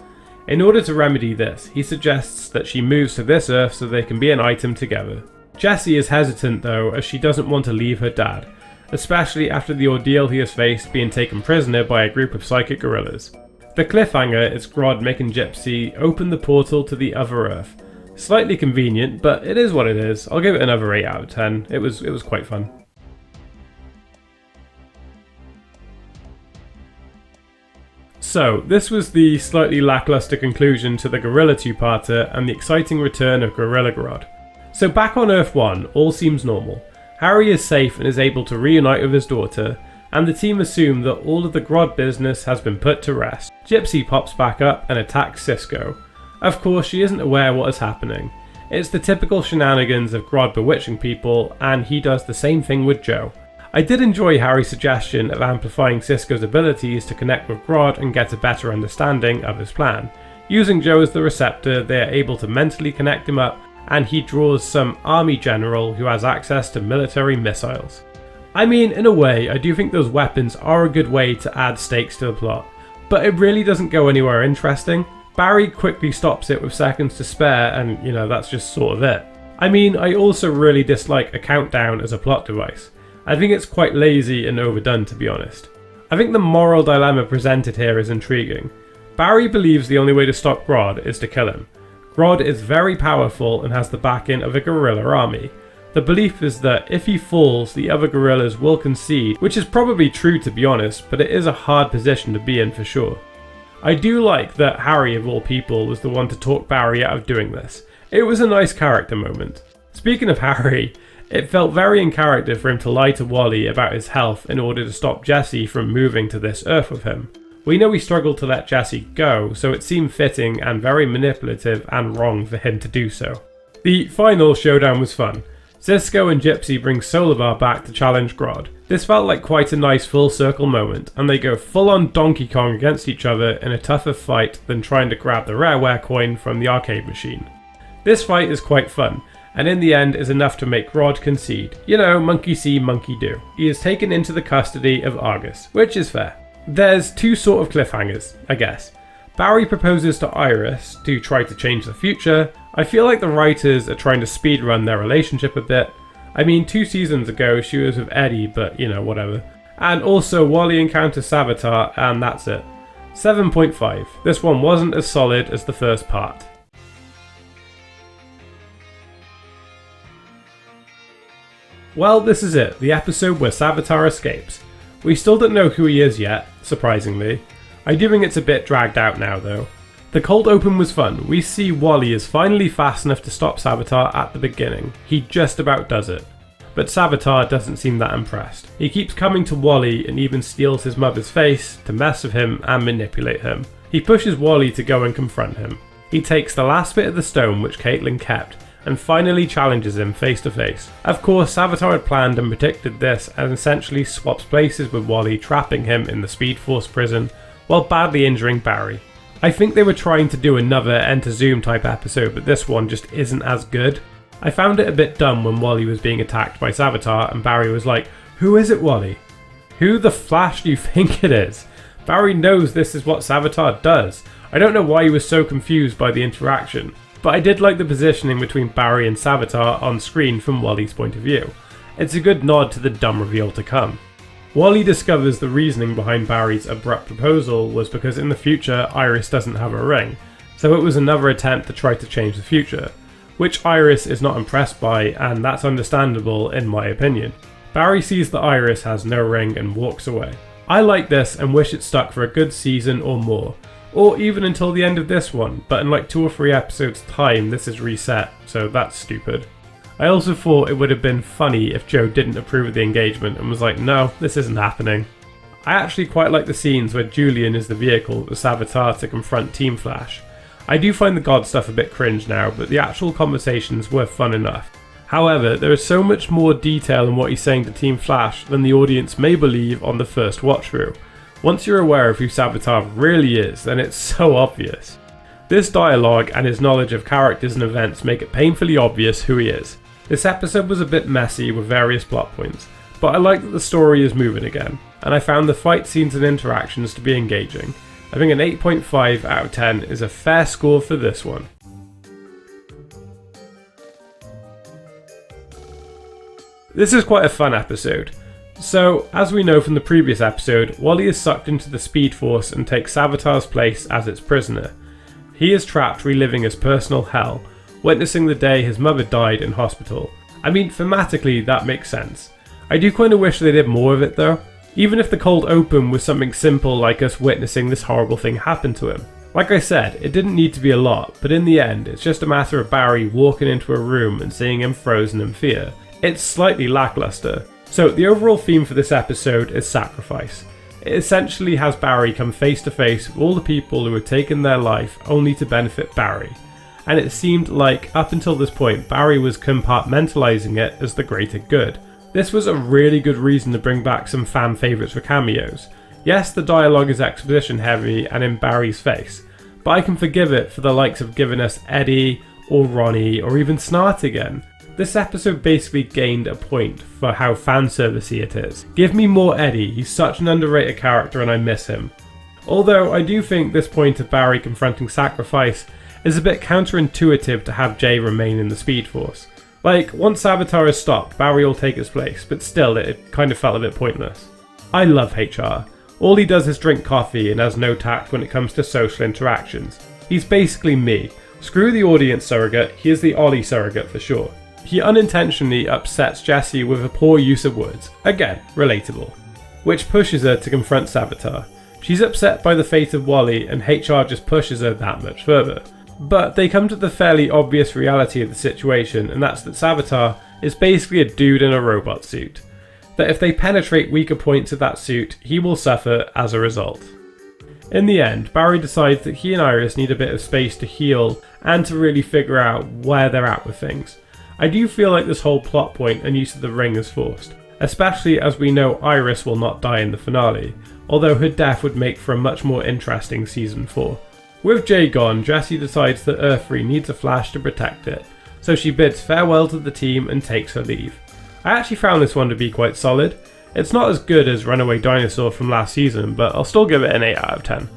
In order to remedy this, he suggests that she moves to this Earth so they can be an item together. Jessie is hesitant though, as she doesn't want to leave her dad, especially after the ordeal he has faced being taken prisoner by a group of psychic gorillas. The cliffhanger is Grodd making Gypsy open the portal to the other Earth. Slightly convenient, but it is what it is. I'll give it another 8 out of 10. It was quite fun. So, this was the slightly lackluster conclusion to the Gorilla two-parter and the exciting return of Gorilla Grodd. So back on Earth 1, all seems normal. Harry is safe and is able to reunite with his daughter, and the team assume that all of the Grodd business has been put to rest. Gypsy pops back up and attacks Cisco. Of course, she isn't aware what is happening. It's the typical shenanigans of Grodd bewitching people, and he does the same thing with Joe. I did enjoy Harry's suggestion of amplifying Cisco's abilities to connect with Grodd and get a better understanding of his plan. Using Joe as the receptor, they are able to mentally connect him up, and he draws some army general who has access to military missiles. I mean, in a way, I do think those weapons are a good way to add stakes to the plot, but it really doesn't go anywhere interesting. Barry quickly stops it with seconds to spare, and that's just sort of it. I mean, I also really dislike a countdown as a plot device. I think it's quite lazy and overdone, to be honest. I think the moral dilemma presented here is intriguing. Barry believes the only way to stop Grodd is to kill him. Grodd is very powerful and has the backing of a gorilla army. The belief is that if he falls, the other gorillas will concede, which is probably true to be honest, but it is a hard position to be in for sure. I do like that Harry of all people was the one to talk Barry out of doing this. It was a nice character moment. Speaking of Harry, it felt very in character for him to lie to Wally about his health in order to stop Jesse from moving to this Earth with him. We know he struggled to let Jesse go, so it seemed fitting and very manipulative and wrong for him to do so. The final showdown was fun. Cisco and Gypsy bring Solarbar back to challenge Grodd. This felt like quite a nice full circle moment, and they go full on Donkey Kong against each other in a tougher fight than trying to grab the Rareware coin from the arcade machine. This fight is quite fun, and in the end is enough to make Grodd concede. You know, monkey see, monkey do. He is taken into the custody of Argus, which is fair. There's two sort of cliffhangers, I guess. Barry proposes to Iris to try to change the future. I feel like the writers are trying to speedrun their relationship a bit. I mean, 2 seasons ago she was with Eddie, but you know, whatever. And also Wally encounters Savitar, and that's it. 7.5. This one wasn't as solid as the first part. Well, this is it, the episode where Savitar escapes. We still don't know who he is yet, surprisingly. I do think it's a bit dragged out now though. The cold open was fun. We see Wally is finally fast enough to stop Savitar at the beginning. He just about does it. But Savitar doesn't seem that impressed. He keeps coming to Wally and even steals his mother's face to mess with him and manipulate him. He pushes Wally to go and confront him. He takes the last bit of the stone which Caitlin kept and finally challenges him face to face. Of course, Savitar had planned and predicted this and essentially swaps places with Wally, trapping him in the Speed Force prison while badly injuring Barry. I think they were trying to do another Enter Zoom type episode, but this one just isn't as good. I found it a bit dumb when Wally was being attacked by Savitar and Barry was like, "Who is it, Wally? Who the Flash do you think it is?" Barry knows this is what Savitar does. I don't know why he was so confused by the interaction, but I did like the positioning between Barry and Savitar on screen from Wally's point of view. It's a good nod to the dumb reveal to come. Wally discovers the reasoning behind Barry's abrupt proposal was because in the future Iris doesn't have a ring, so it was another attempt to try to change the future, which Iris is not impressed by, and that's understandable in my opinion. Barry sees that Iris has no ring and walks away. I like this and wish it stuck for a good season or more, or even until the end of this one, but in like 2 or 3 episodes time this is reset, so that's stupid. I also thought it would have been funny if Joe didn't approve of the engagement and was like, no, this isn't happening. I actually quite like the scenes where Julian is the vehicle for Savitar to confront Team Flash. I do find the God stuff a bit cringe now, but the actual conversations were fun enough. However, there is so much more detail in what he's saying to Team Flash than the audience may believe on the first watch through. Once you're aware of who Savitar really is, then it's so obvious. This dialogue and his knowledge of characters and events make it painfully obvious who he is. This episode was a bit messy with various plot points, but I like that the story is moving again, and I found the fight scenes and interactions to be engaging. I think an 8.5 out of 10 is a fair score for this one. This is quite a fun episode. So, as we know from the previous episode, Wally is sucked into the Speed Force and takes Savitar's place as its prisoner. He is trapped reliving his personal hell, witnessing the day his mother died in hospital. I mean, thematically that makes sense. I do kind of wish they did more of it though. Even if the cold open was something simple like us witnessing this horrible thing happen to him. Like I said, it didn't need to be a lot, but in the end it's just a matter of Barry walking into a room and seeing him frozen in fear. It's slightly lackluster. So the overall theme for this episode is sacrifice. It essentially has Barry come face to face with all the people who had taken their life only to benefit Barry. And it seemed like up until this point Barry was compartmentalizing it as the greater good. This was a really good reason to bring back some fan favourites for cameos. Yes, the dialogue is exposition heavy and in Barry's face, but I can forgive it for the likes of giving us Eddie or Ronnie or even Snart again. This episode basically gained a point for how fanservicey it is. Give me more Eddie, he's such an underrated character and I miss him. Although I do think this point of Barry confronting sacrifice is a bit counterintuitive to have Jay remain in the Speed Force. Like, once Savitar is stopped, Barry will take his place, but still it kind of felt a bit pointless. I love HR. All he does is drink coffee and has no tact when it comes to social interactions. He's basically me. Screw the audience surrogate, he is the Ollie surrogate for sure. He unintentionally upsets Jessie with a poor use of words, again, relatable, which pushes her to confront Savitar. She's upset by the fate of Wally and HR just pushes her that much further. But they come to the fairly obvious reality of the situation, and that's that Savitar is basically a dude in a robot suit. That if they penetrate weaker points of that suit, he will suffer as a result. In the end, Barry decides that he and Iris need a bit of space to heal and to really figure out where they're at with things. I do feel like this whole plot point and use of the ring is forced, especially as we know Iris will not die in the finale, although her death would make for a much more interesting season 4. With Jay gone, Jessie decides that Earth-3 needs a Flash to protect it, so she bids farewell to the team and takes her leave. I actually found this one to be quite solid. It's not as good as Runaway Dinosaur from last season, but I'll still give it an 8 out of 10.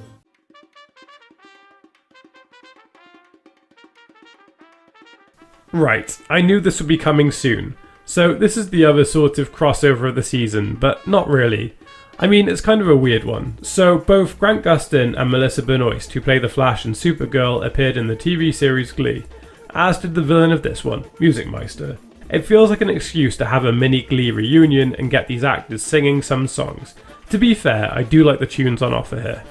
Right, I knew this would be coming soon. So this is the other sort of crossover of the season, but not really. I mean, it's kind of a weird one. So both Grant Gustin and Melissa Benoist, who play the Flash and Supergirl, appeared in the TV series Glee, as did the villain of this one, Music Meister. It feels like an excuse to have a mini Glee reunion and get these actors singing some songs. To be fair, I do like the tunes on offer here.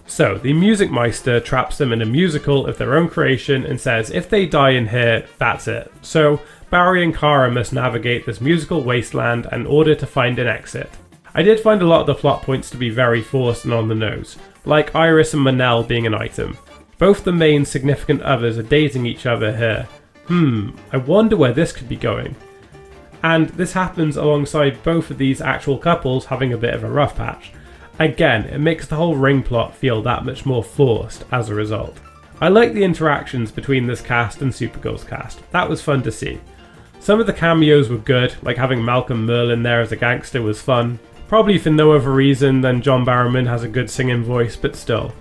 So, the Music Meister traps them in a musical of their own creation and says if they die in here, that's it. So, Barry and Kara must navigate this musical wasteland in order to find an exit. I did find a lot of the plot points to be very forced and on the nose, like Iris and Manel being an item. Both the main significant others are dating each other here. I wonder where this could be going. And this happens alongside both of these actual couples having a bit of a rough patch. Again, it makes the whole ring plot feel that much more forced as a result. I like the interactions between this cast and Supergirl's cast. That was fun to see. Some of the cameos were good, like having Malcolm Merlyn there as a gangster was fun. Probably for no other reason than John Barrowman has a good singing voice, but still.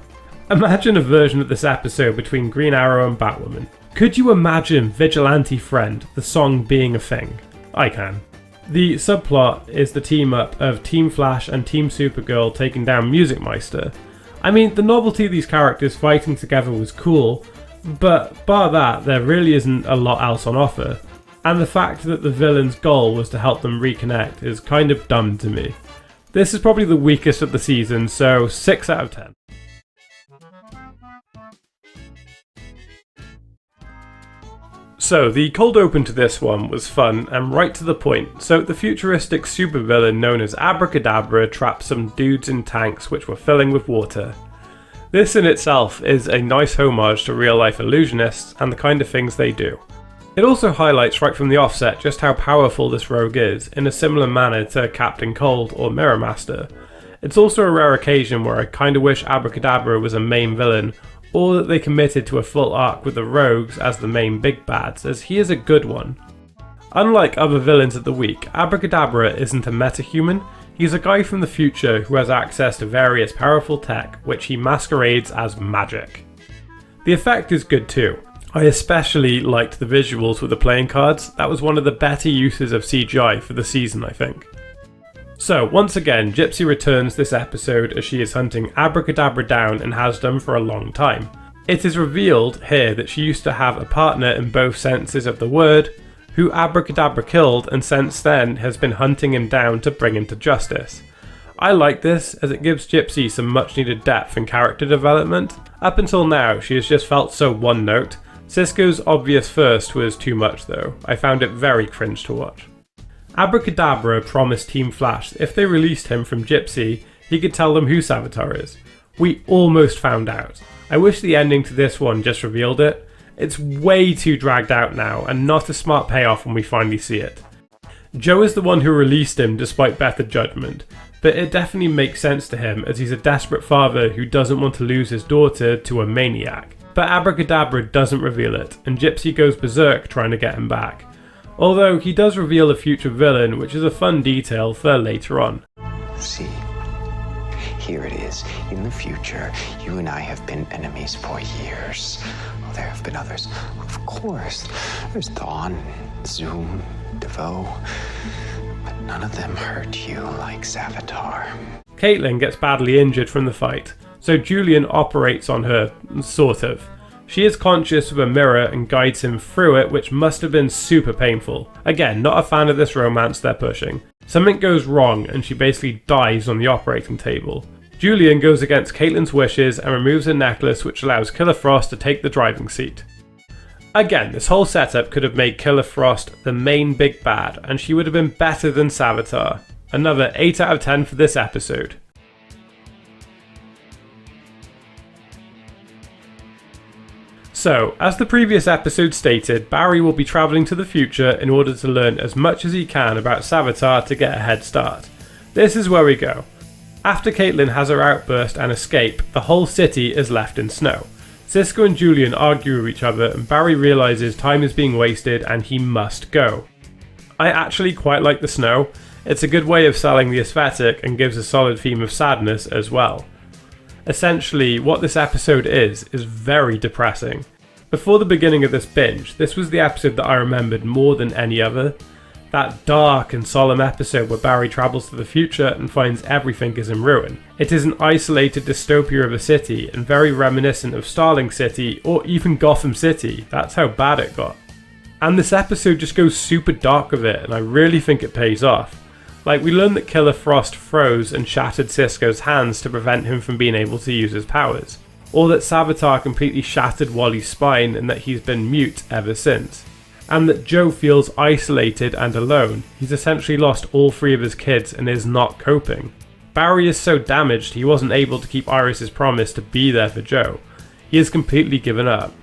Imagine a version of this episode between Green Arrow and Batwoman. Could you imagine Vigilante Friend, the song being a thing? I can. The subplot is the team up of Team Flash and Team Supergirl taking down Music Meister. I mean, the novelty of these characters fighting together was cool, but bar that, there really isn't a lot else on offer. And the fact that the villain's goal was to help them reconnect is kind of dumb to me. This is probably the weakest of the season, so 6 out of 10. So, the cold open to this one was fun and right to the point. So, the futuristic supervillain known as Abracadabra trapped some dudes in tanks which were filling with water. This in itself is a nice homage to real life illusionists and the kind of things they do. It also highlights right from the offset just how powerful this rogue is, in a similar manner to Captain Cold or Mirror Master. It's also a rare occasion where I kinda wish Abracadabra was a main villain, or that they committed to a full arc with the rogues as the main big bads, as he is a good one. Unlike other villains of the week, Abracadabra isn't a metahuman, he's a guy from the future who has access to various powerful tech, which he masquerades as magic. The effect is good too. I especially liked the visuals with the playing cards. That was one of the better uses of CGI for the season, I think. So, once again, Gypsy returns this episode as she is hunting Abracadabra down and has done for a long time. It is revealed here that she used to have a partner in both senses of the word, who Abracadabra killed and since then has been hunting him down to bring him to justice. I like this as it gives Gypsy some much needed depth and character development. Up until now, she has just felt so one note. Cisco's obvious first was too much though. I found it very cringe to watch. Abracadabra promised Team Flash that if they released him from Gypsy, he could tell them who Savitar is. We almost found out. I wish the ending to this one just revealed it. It's way too dragged out now and not a smart payoff when we finally see it. Joe is the one who released him despite better judgment, but it definitely makes sense to him as he's a desperate father who doesn't want to lose his daughter to a maniac. But Abracadabra doesn't reveal it, and Gypsy goes berserk trying to get him back. Although he does reveal a future villain, which is a fun detail for later on. See, here it is. In the future, you and I have been enemies for years. Well, there have been others. Of course. There's Dawn, Zoom, DeVoe. But none of them hurt you like Savitar. Caitlin gets badly injured from the fight, so Julian operates on her, sort of. She is conscious of a mirror and guides him through it, which must have been super painful. Again, not a fan of this romance they're pushing. Something goes wrong and she basically dies on the operating table. Julian goes against Caitlyn's wishes and removes a necklace which allows Killer Frost to take the driving seat. Again, this whole setup could have made Killer Frost the main big bad, and she would have been better than Savitar. Another 8 out of 10 for this episode. So, as the previous episode stated, Barry will be travelling to the future in order to learn as much as he can about Savitar to get a head start. This is where we go. After Caitlyn has her outburst and escape, the whole city is left in snow. Cisco and Julian argue with each other and Barry realises time is being wasted and he must go. I actually quite like the snow. It's a good way of selling the aesthetic and gives a solid theme of sadness as well. Essentially, what this episode is very depressing. Before the beginning of this binge, this was the episode that I remembered more than any other. That dark and solemn episode where Barry travels to the future and finds everything is in ruin. It is an isolated dystopia of a city and very reminiscent of Starling City or even Gotham City. That's how bad it got. And this episode just goes super dark with it, and I really think it pays off. Like, we learn that Killer Frost froze and shattered Cisco's hands to prevent him from being able to use his powers. Or that Savitar completely shattered Wally's spine and that he's been mute ever since. And that Joe feels isolated and alone. He's essentially lost all 3 of his kids and is not coping. Barry is so damaged he wasn't able to keep Iris's promise to be there for Joe. He has completely given up.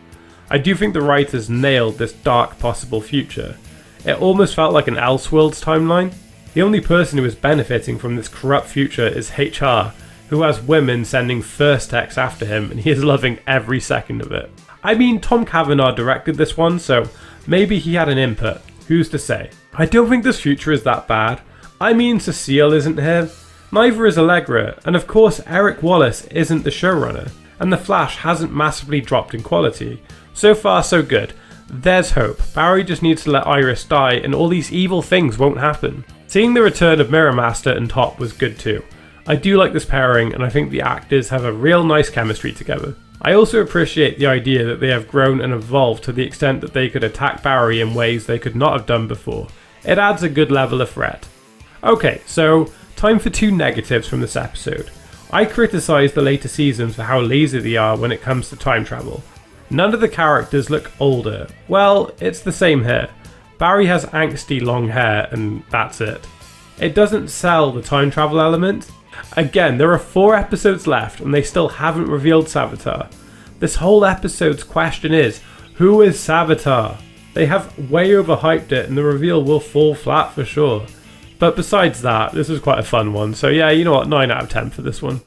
I do think the writers nailed this dark possible future. It almost felt like an Elseworlds timeline. The only person who is benefiting from this corrupt future is HR, who has women sending first texts after him and he is loving every second of it. I mean, Tom Cavanaugh directed this one, so maybe he had an input, who's to say. I don't think this future is that bad. I mean, Cecile isn't here, neither is Allegra, and of course Eric Wallace isn't the showrunner, and The Flash hasn't massively dropped in quality. So far so good. There's hope. Barry just needs to let Iris die and all these evil things won't happen. Seeing the return of Mirror Master and Top was good too. I do like this pairing and I think the actors have a real nice chemistry together. I also appreciate the idea that they have grown and evolved to the extent that they could attack Barry in ways they could not have done before. It adds a good level of threat. Okay, so time for 2 negatives from this episode. I criticised the later seasons for how lazy they are when it comes to time travel. None of the characters look older. Well, it's the same here. Barry has angsty long hair and that's it. It doesn't sell the time travel element. Again, there are 4 episodes left and they still haven't revealed Savitar. This whole episode's question is, who is Savitar? They have way overhyped it and the reveal will fall flat for sure. But besides that, this was quite a fun one, so yeah, you know what, 9 out of 10 for this one.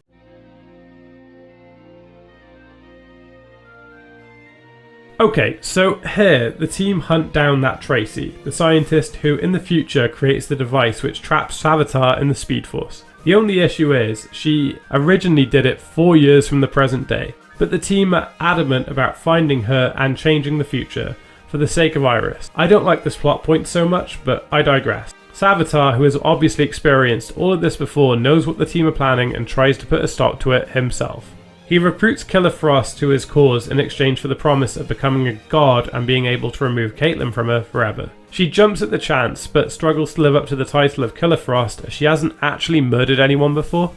Okay, so here, the team hunt down that Tracy, the scientist who in the future creates the device which traps Savitar in the Speed Force. The only issue is, she originally did it 4 years from the present day, but the team are adamant about finding her and changing the future, for the sake of Iris. I don't like this plot point so much, but I digress. Savitar, who has obviously experienced all of this before, knows what the team are planning and tries to put a stop to it himself. He recruits Killer Frost to his cause in exchange for the promise of becoming a god and being able to remove Caitlyn from her forever. She jumps at the chance, but struggles to live up to the title of Killer Frost as she hasn't actually murdered anyone before.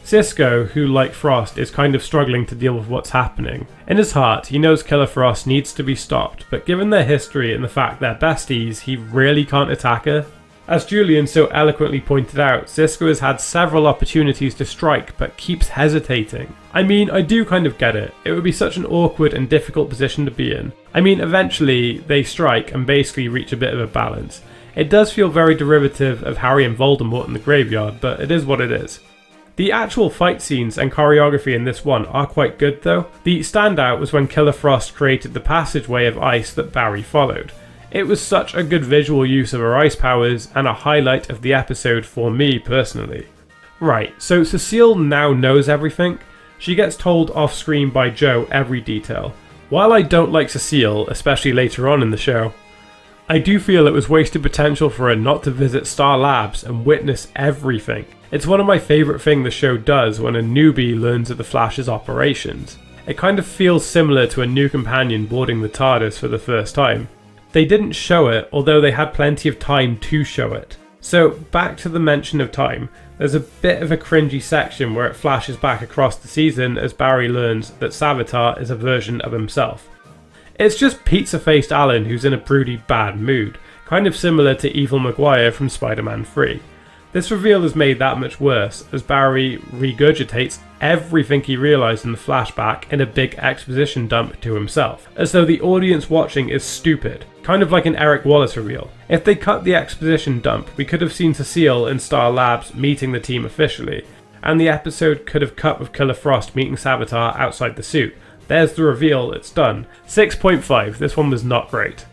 Cisco, who like Frost is kind of struggling to deal with what's happening. In his heart, he knows Killer Frost needs to be stopped, but given their history and the fact they're besties, he really can't attack her. As Julian so eloquently pointed out, Cisco has had several opportunities to strike but keeps hesitating. I mean, I do kind of get it. It would be such an awkward and difficult position to be in. I mean, eventually they strike and basically reach a bit of a balance. It does feel very derivative of Harry and Voldemort in the graveyard, but it is what it is. The actual fight scenes and choreography in this one are quite good though. The standout was when Killer Frost created the passageway of ice that Barry followed. It was such a good visual use of her ice powers and a highlight of the episode for me personally. Right, so Cecile now knows everything. She gets told off screen by Joe every detail. While I don't like Cecile, especially later on in the show, I do feel it was wasted potential for her not to visit Star Labs and witness everything. It's one of my favourite things the show does when a newbie learns of the Flash's operations. It kind of feels similar to a new companion boarding the TARDIS for the first time. They didn't show it, although they had plenty of time to show it. So back to the mention of time, there's a bit of a cringy section where it flashes back across the season as Barry learns that Savitar is a version of himself. It's just pizza-faced Alan who's in a broody bad mood, kind of similar to Evil Maguire from Spider-Man 3. This reveal is made that much worse as Barry regurgitates everything he realised in the flashback in a big exposition dump to himself, as though the audience watching is stupid, kind of like an Eric Wallace reveal. If they cut the exposition dump, we could have seen Cecile in Star Labs meeting the team officially, and the episode could have cut with Killer Frost meeting Savitar outside the suit. There's the reveal, it's done. 6.5, this one was not great.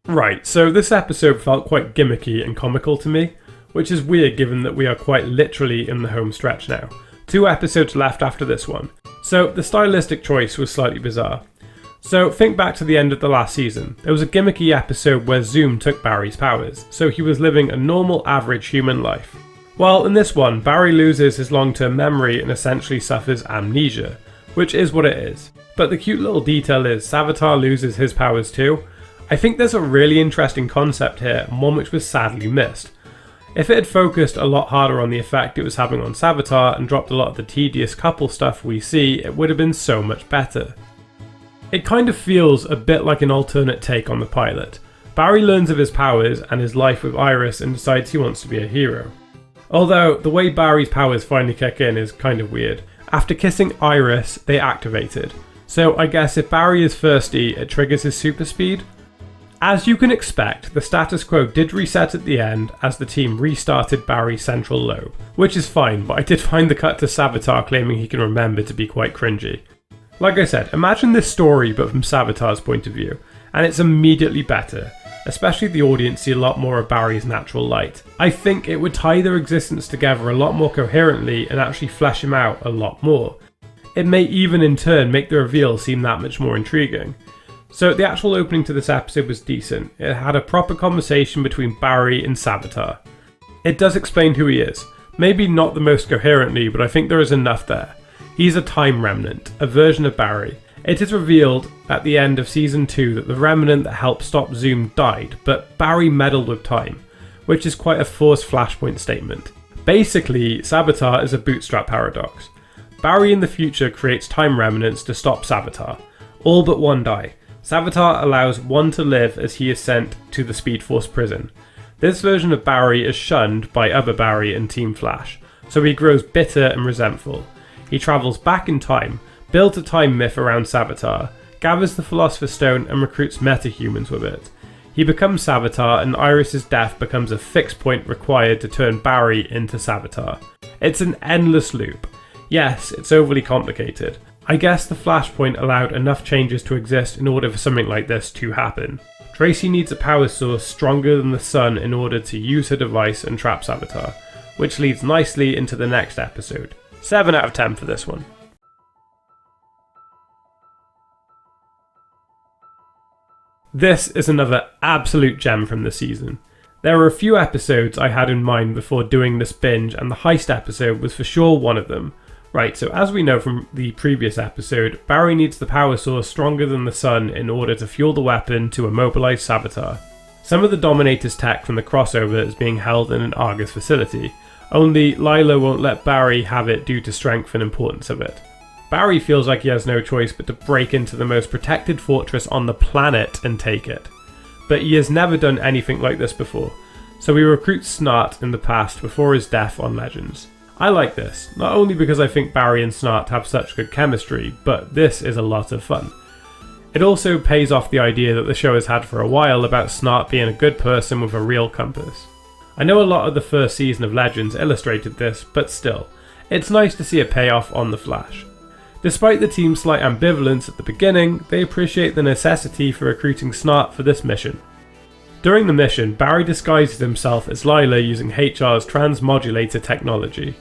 Right, so this episode felt quite gimmicky and comical to me, which is weird given that we are quite literally in the home stretch now. 2 episodes left after this one, so the stylistic choice was slightly bizarre. So think back to the end of the last season. There was a gimmicky episode where Zoom took Barry's powers, so he was living a normal average human life. Well, in this one, Barry loses his long-term memory and essentially suffers amnesia, which is what it is. But the cute little detail is Savitar loses his powers too. I think there's a really interesting concept here, and one which was sadly missed. If it had focused a lot harder on the effect it was having on Savitar and dropped a lot of the tedious couple stuff we see, it would have been so much better. It kind of feels a bit like an alternate take on the pilot. Barry learns of his powers and his life with Iris and decides he wants to be a hero. Although, the way Barry's powers finally kick in is kind of weird. After kissing Iris, they activated. So I guess if Barry is thirsty, it triggers his super speed? As you can expect, the status quo did reset at the end as the team restarted Barry's central lobe, which is fine, but I did find the cut to Savitar claiming he can remember to be quite cringy. Like I said, imagine this story but from Savitar's point of view, and it's immediately better, especially the audience see a lot more of Barry's natural light. I think it would tie their existence together a lot more coherently and actually flesh him out a lot more. It may even in turn make the reveal seem that much more intriguing. So the actual opening to this episode was decent. It had a proper conversation between Barry and Savitar. It does explain who he is. Maybe not the most coherently, but I think there is enough there. He's a time remnant, a version of Barry. It is revealed at the end of season 2 that the remnant that helped stop Zoom died, but Barry meddled with time, which is quite a forced Flashpoint statement. Basically, Savitar is a bootstrap paradox. Barry in the future creates time remnants to stop Savitar. All but one die. Savitar allows one to live as he is sent to the Speed Force prison. This version of Barry is shunned by other Barry and Team Flash, so he grows bitter and resentful. He travels back in time, builds a time myth around Savitar, gathers the Philosopher's Stone and recruits metahumans with it. He becomes Savitar and Iris's death becomes a fixed point required to turn Barry into Savitar. It's an endless loop. Yes, it's overly complicated. I guess the Flashpoint allowed enough changes to exist in order for something like this to happen. Tracy needs a power source stronger than the sun in order to use her device and trap Savitar, which leads nicely into the next episode. 7 out of 10 for this one. This is another absolute gem from the season. There were a few episodes I had in mind before doing this binge, and the heist episode was for sure one of them. Right, so as we know from the previous episode, Barry needs the power source stronger than the sun in order to fuel the weapon to immobilize Savitar. Some of the Dominator's tech from the crossover is being held in an Argus facility, only Lila won't let Barry have it due to strength and importance of it. Barry feels like he has no choice but to break into the most protected fortress on the planet and take it. But he has never done anything like this before, so he recruits Snart in the past before his death on Legends. I like this, not only because I think Barry and Snart have such good chemistry, but this is a lot of fun. It also pays off the idea that the show has had for a while about Snart being a good person with a real compass. I know a lot of the first season of Legends illustrated this, but still, it's nice to see a payoff on The Flash. Despite the team's slight ambivalence at the beginning, they appreciate the necessity for recruiting Snart for this mission. During the mission, Barry disguises himself as Lila using HR's transmodulator technology.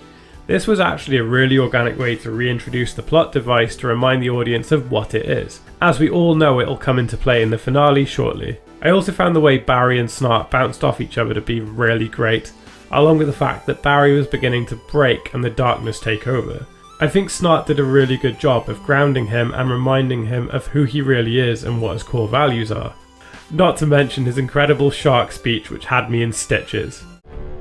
This was actually a really organic way to reintroduce the plot device to remind the audience of what it is. As we all know, it'll come into play in the finale shortly. I also found the way Barry and Snart bounced off each other to be really great, along with the fact that Barry was beginning to break and the darkness take over. I think Snart did a really good job of grounding him and reminding him of who he really is and what his core values are. Not to mention his incredible shark speech, which had me in stitches.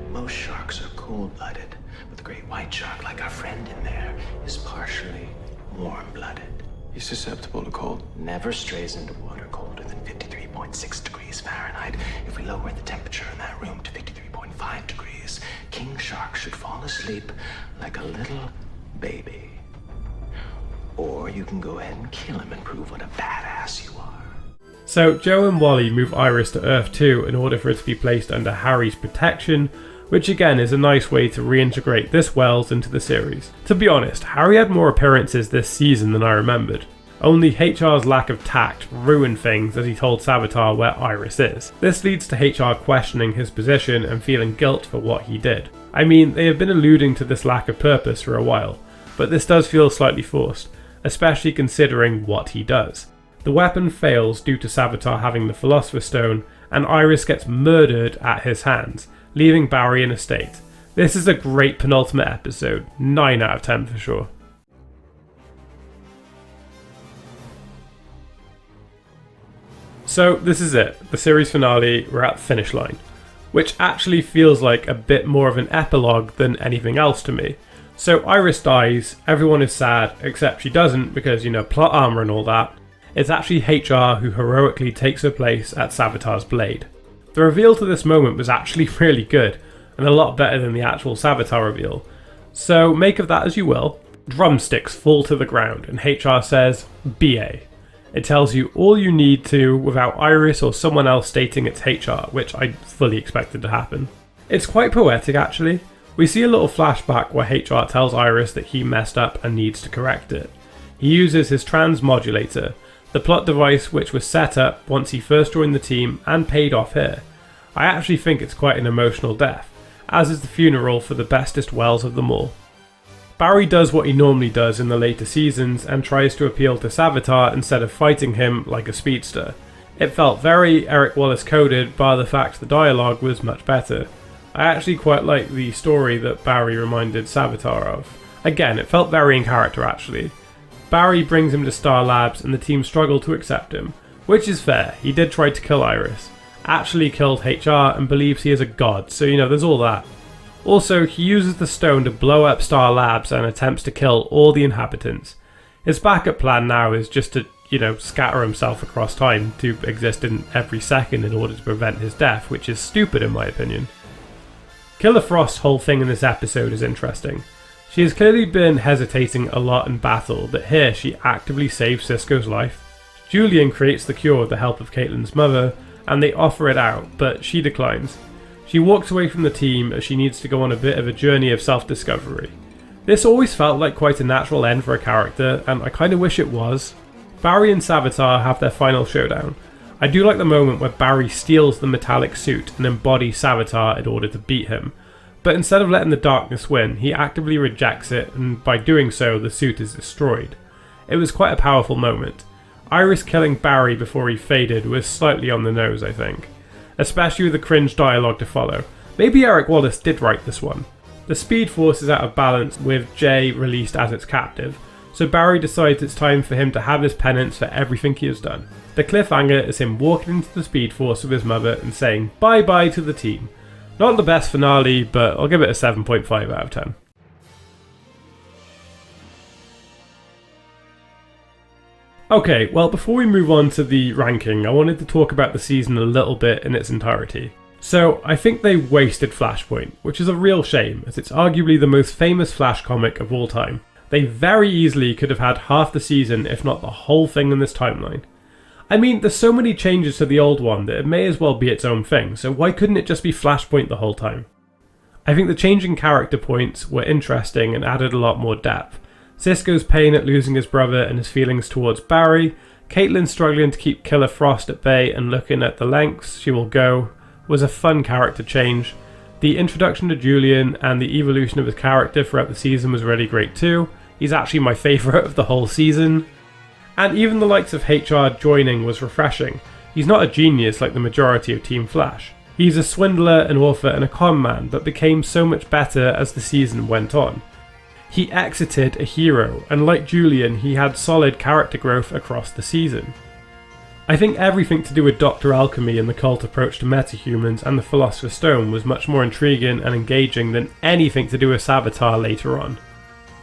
Most sharks are cold-blooded, but the great white shark, like our friend in there, is partially warm-blooded. He's susceptible to cold. Never strays into water colder than 53.6 degrees Fahrenheit. If we lower the temperature in that room to 53.5 degrees, king shark should fall asleep like a little baby. Or you can go ahead and kill him and prove what a badass you are. So Joe and Wally move Iris to Earth 2 in order for it to be placed under Harry's protection, which again is a nice way to reintegrate this Wells into the series. To be honest, Harry had more appearances this season than I remembered. Only HR's lack of tact ruined things as he told Savitar where Iris is. This leads to HR questioning his position and feeling guilt for what he did. I mean, they have been alluding to this lack of purpose for a while, but this does feel slightly forced, especially considering what he does. The weapon fails due to Savitar having the Philosopher's Stone, and Iris gets murdered at his hands, leaving Barry in a state. This is a great penultimate episode, 9 out of 10 for sure. So this is it, the series finale, we're at the finish line, which actually feels like a bit more of an epilogue than anything else to me. So Iris dies, everyone is sad, except she doesn't because, plot armor and all that. It's actually HR who heroically takes her place at Savitar's blade. The reveal to this moment was actually really good, and a lot better than the actual Savitar reveal. So make of that as you will. Drumsticks fall to the ground, and HR says, BA. It tells you all you need to without Iris or someone else stating it's HR, which I fully expected to happen. It's quite poetic actually. We see a little flashback where HR tells Iris that he messed up and needs to correct it. He uses his transmodulator, the plot device which was set up once he first joined the team and paid off here. I actually think it's quite an emotional death, as is the funeral for the bestest Wells of them all. Barry does what he normally does in the later seasons and tries to appeal to Savitar instead of fighting him like a speedster. It felt very Eric Wallace coded, bar the fact the dialogue was much better. I actually quite like the story that Barry reminded Savitar of. Again, it felt very in character actually. Barry brings him to Star Labs and the team struggle to accept him, which is fair, he did try to kill Iris, actually killed HR and believes he is a god, so there's all that. Also, he uses the stone to blow up Star Labs and attempts to kill all the inhabitants. His backup plan now is just to, scatter himself across time to exist in every second in order to prevent his death, which is stupid in my opinion. Killer Frost's whole thing in this episode is interesting. She has clearly been hesitating a lot in battle, but here she actively saves Cisco's life. Julian creates the cure with the help of Caitlin's mother, and they offer it out, but she declines. She walks away from the team as she needs to go on a bit of a journey of self-discovery. This always felt like quite a natural end for a character, and I kinda wish it was. Barry and Savitar have their final showdown. I do like the moment where Barry steals the metallic suit and embodies Savitar in order to beat him. But instead of letting the darkness win, he actively rejects it, and by doing so, the suit is destroyed. It was quite a powerful moment. Iris killing Barry before he faded was slightly on the nose, I think. Especially with the cringe dialogue to follow. Maybe Eric Wallace did write this one. The Speed Force is out of balance with Jay released as its captive, so Barry decides it's time for him to have his penance for everything he has done. The cliffhanger is him walking into the Speed Force with his mother and saying bye-bye to the team. Not the best finale, but I'll give it a 7.5 out of 10. Okay, well before we move on to the ranking, I wanted to talk about the season a little bit in its entirety. So, I think they wasted Flashpoint, which is a real shame, as it's arguably the most famous Flash comic of all time. They very easily could have had half the season, if not the whole thing in this timeline. I mean, there's so many changes to the old one that it may as well be its own thing, so why couldn't it just be Flashpoint the whole time? I think the changing character points were interesting and added a lot more depth. Cisco's pain at losing his brother and his feelings towards Barry, Caitlin struggling to keep Killer Frost at bay and looking at the lengths she will go, was a fun character change. The introduction to Julian and the evolution of his character throughout the season was really great too. He's actually my favourite of the whole season. And even the likes of HR joining was refreshing. He's not a genius like the majority of Team Flash. He's a swindler, an author and a con man, but became so much better as the season went on. He exited a hero, and like Julian, he had solid character growth across the season. I think everything to do with Dr. Alchemy and the cult approach to metahumans and the Philosopher's Stone was much more intriguing and engaging than anything to do with Savitar later on.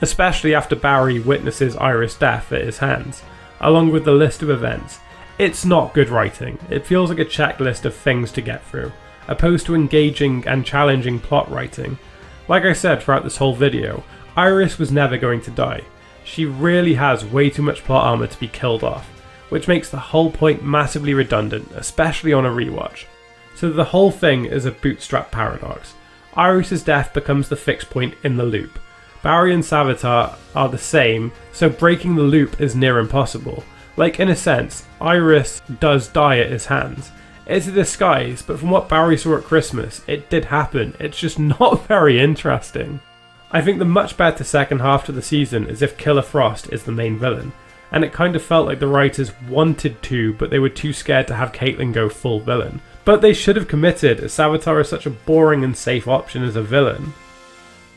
Especially after Barry witnesses Iris' death at his hands, along with the list of events. It's not good writing, it feels like a checklist of things to get through, opposed to engaging and challenging plot writing. Like I said throughout this whole video, Iris was never going to die. She really has way too much plot armor to be killed off, which makes the whole point massively redundant, especially on a rewatch. So the whole thing is a bootstrap paradox. Iris' death becomes the fixed point in the loop. Barry and Savitar are the same, so breaking the loop is near impossible. Like, in a sense, Iris does die at his hands. It's a disguise, but from what Barry saw at Christmas, it did happen. It's just not very interesting. I think the much better second half to the season is if Killer Frost is the main villain, and it kind of felt like the writers wanted to, but they were too scared to have Caitlyn go full villain. But they should have committed, as Savitar is such a boring and safe option as a villain.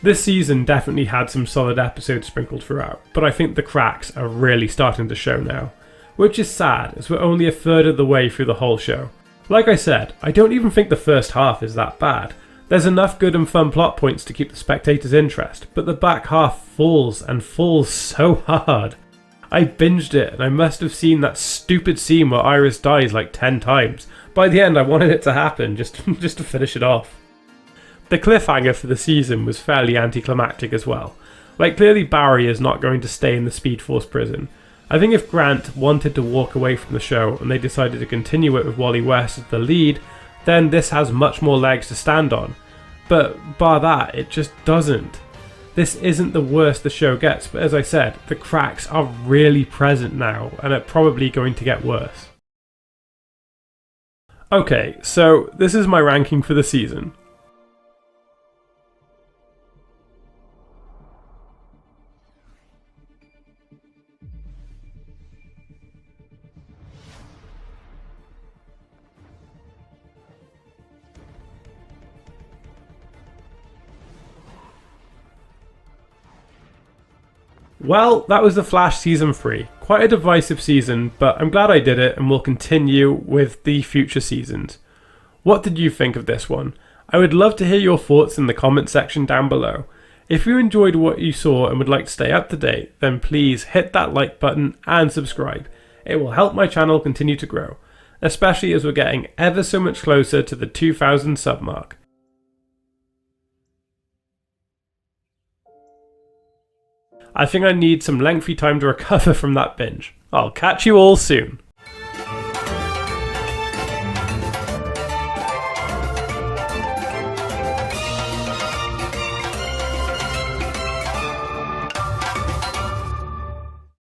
This season definitely had some solid episodes sprinkled throughout, but I think the cracks are really starting to show now. Which is sad, as we're only a third of the way through the whole show. Like I said, I don't even think the first half is that bad. There's enough good and fun plot points to keep the spectators' interest, but the back half falls and falls so hard. I binged it and I must have seen that stupid scene where Iris dies like 10 times. By the end I wanted it to happen, just to finish it off. The cliffhanger for the season was fairly anticlimactic as well. Like, clearly Barry is not going to stay in the Speed Force prison. I think if Grant wanted to walk away from the show and they decided to continue it with Wally West as the lead, then this has much more legs to stand on. But bar that, it just doesn't. This isn't the worst the show gets, but as I said, the cracks are really present now and are probably going to get worse. Okay, so this is my ranking for the season. Well, that was The Flash Season 3. Quite a divisive season, but I'm glad I did it and will continue with the future seasons. What did you think of this one? I would love to hear your thoughts in the comment section down below. If you enjoyed what you saw and would like to stay up to date, then please hit that like button and subscribe. It will help my channel continue to grow, especially as we're getting ever so much closer to the 2000 sub mark. I think I need some lengthy time to recover from that binge. I'll catch you all soon.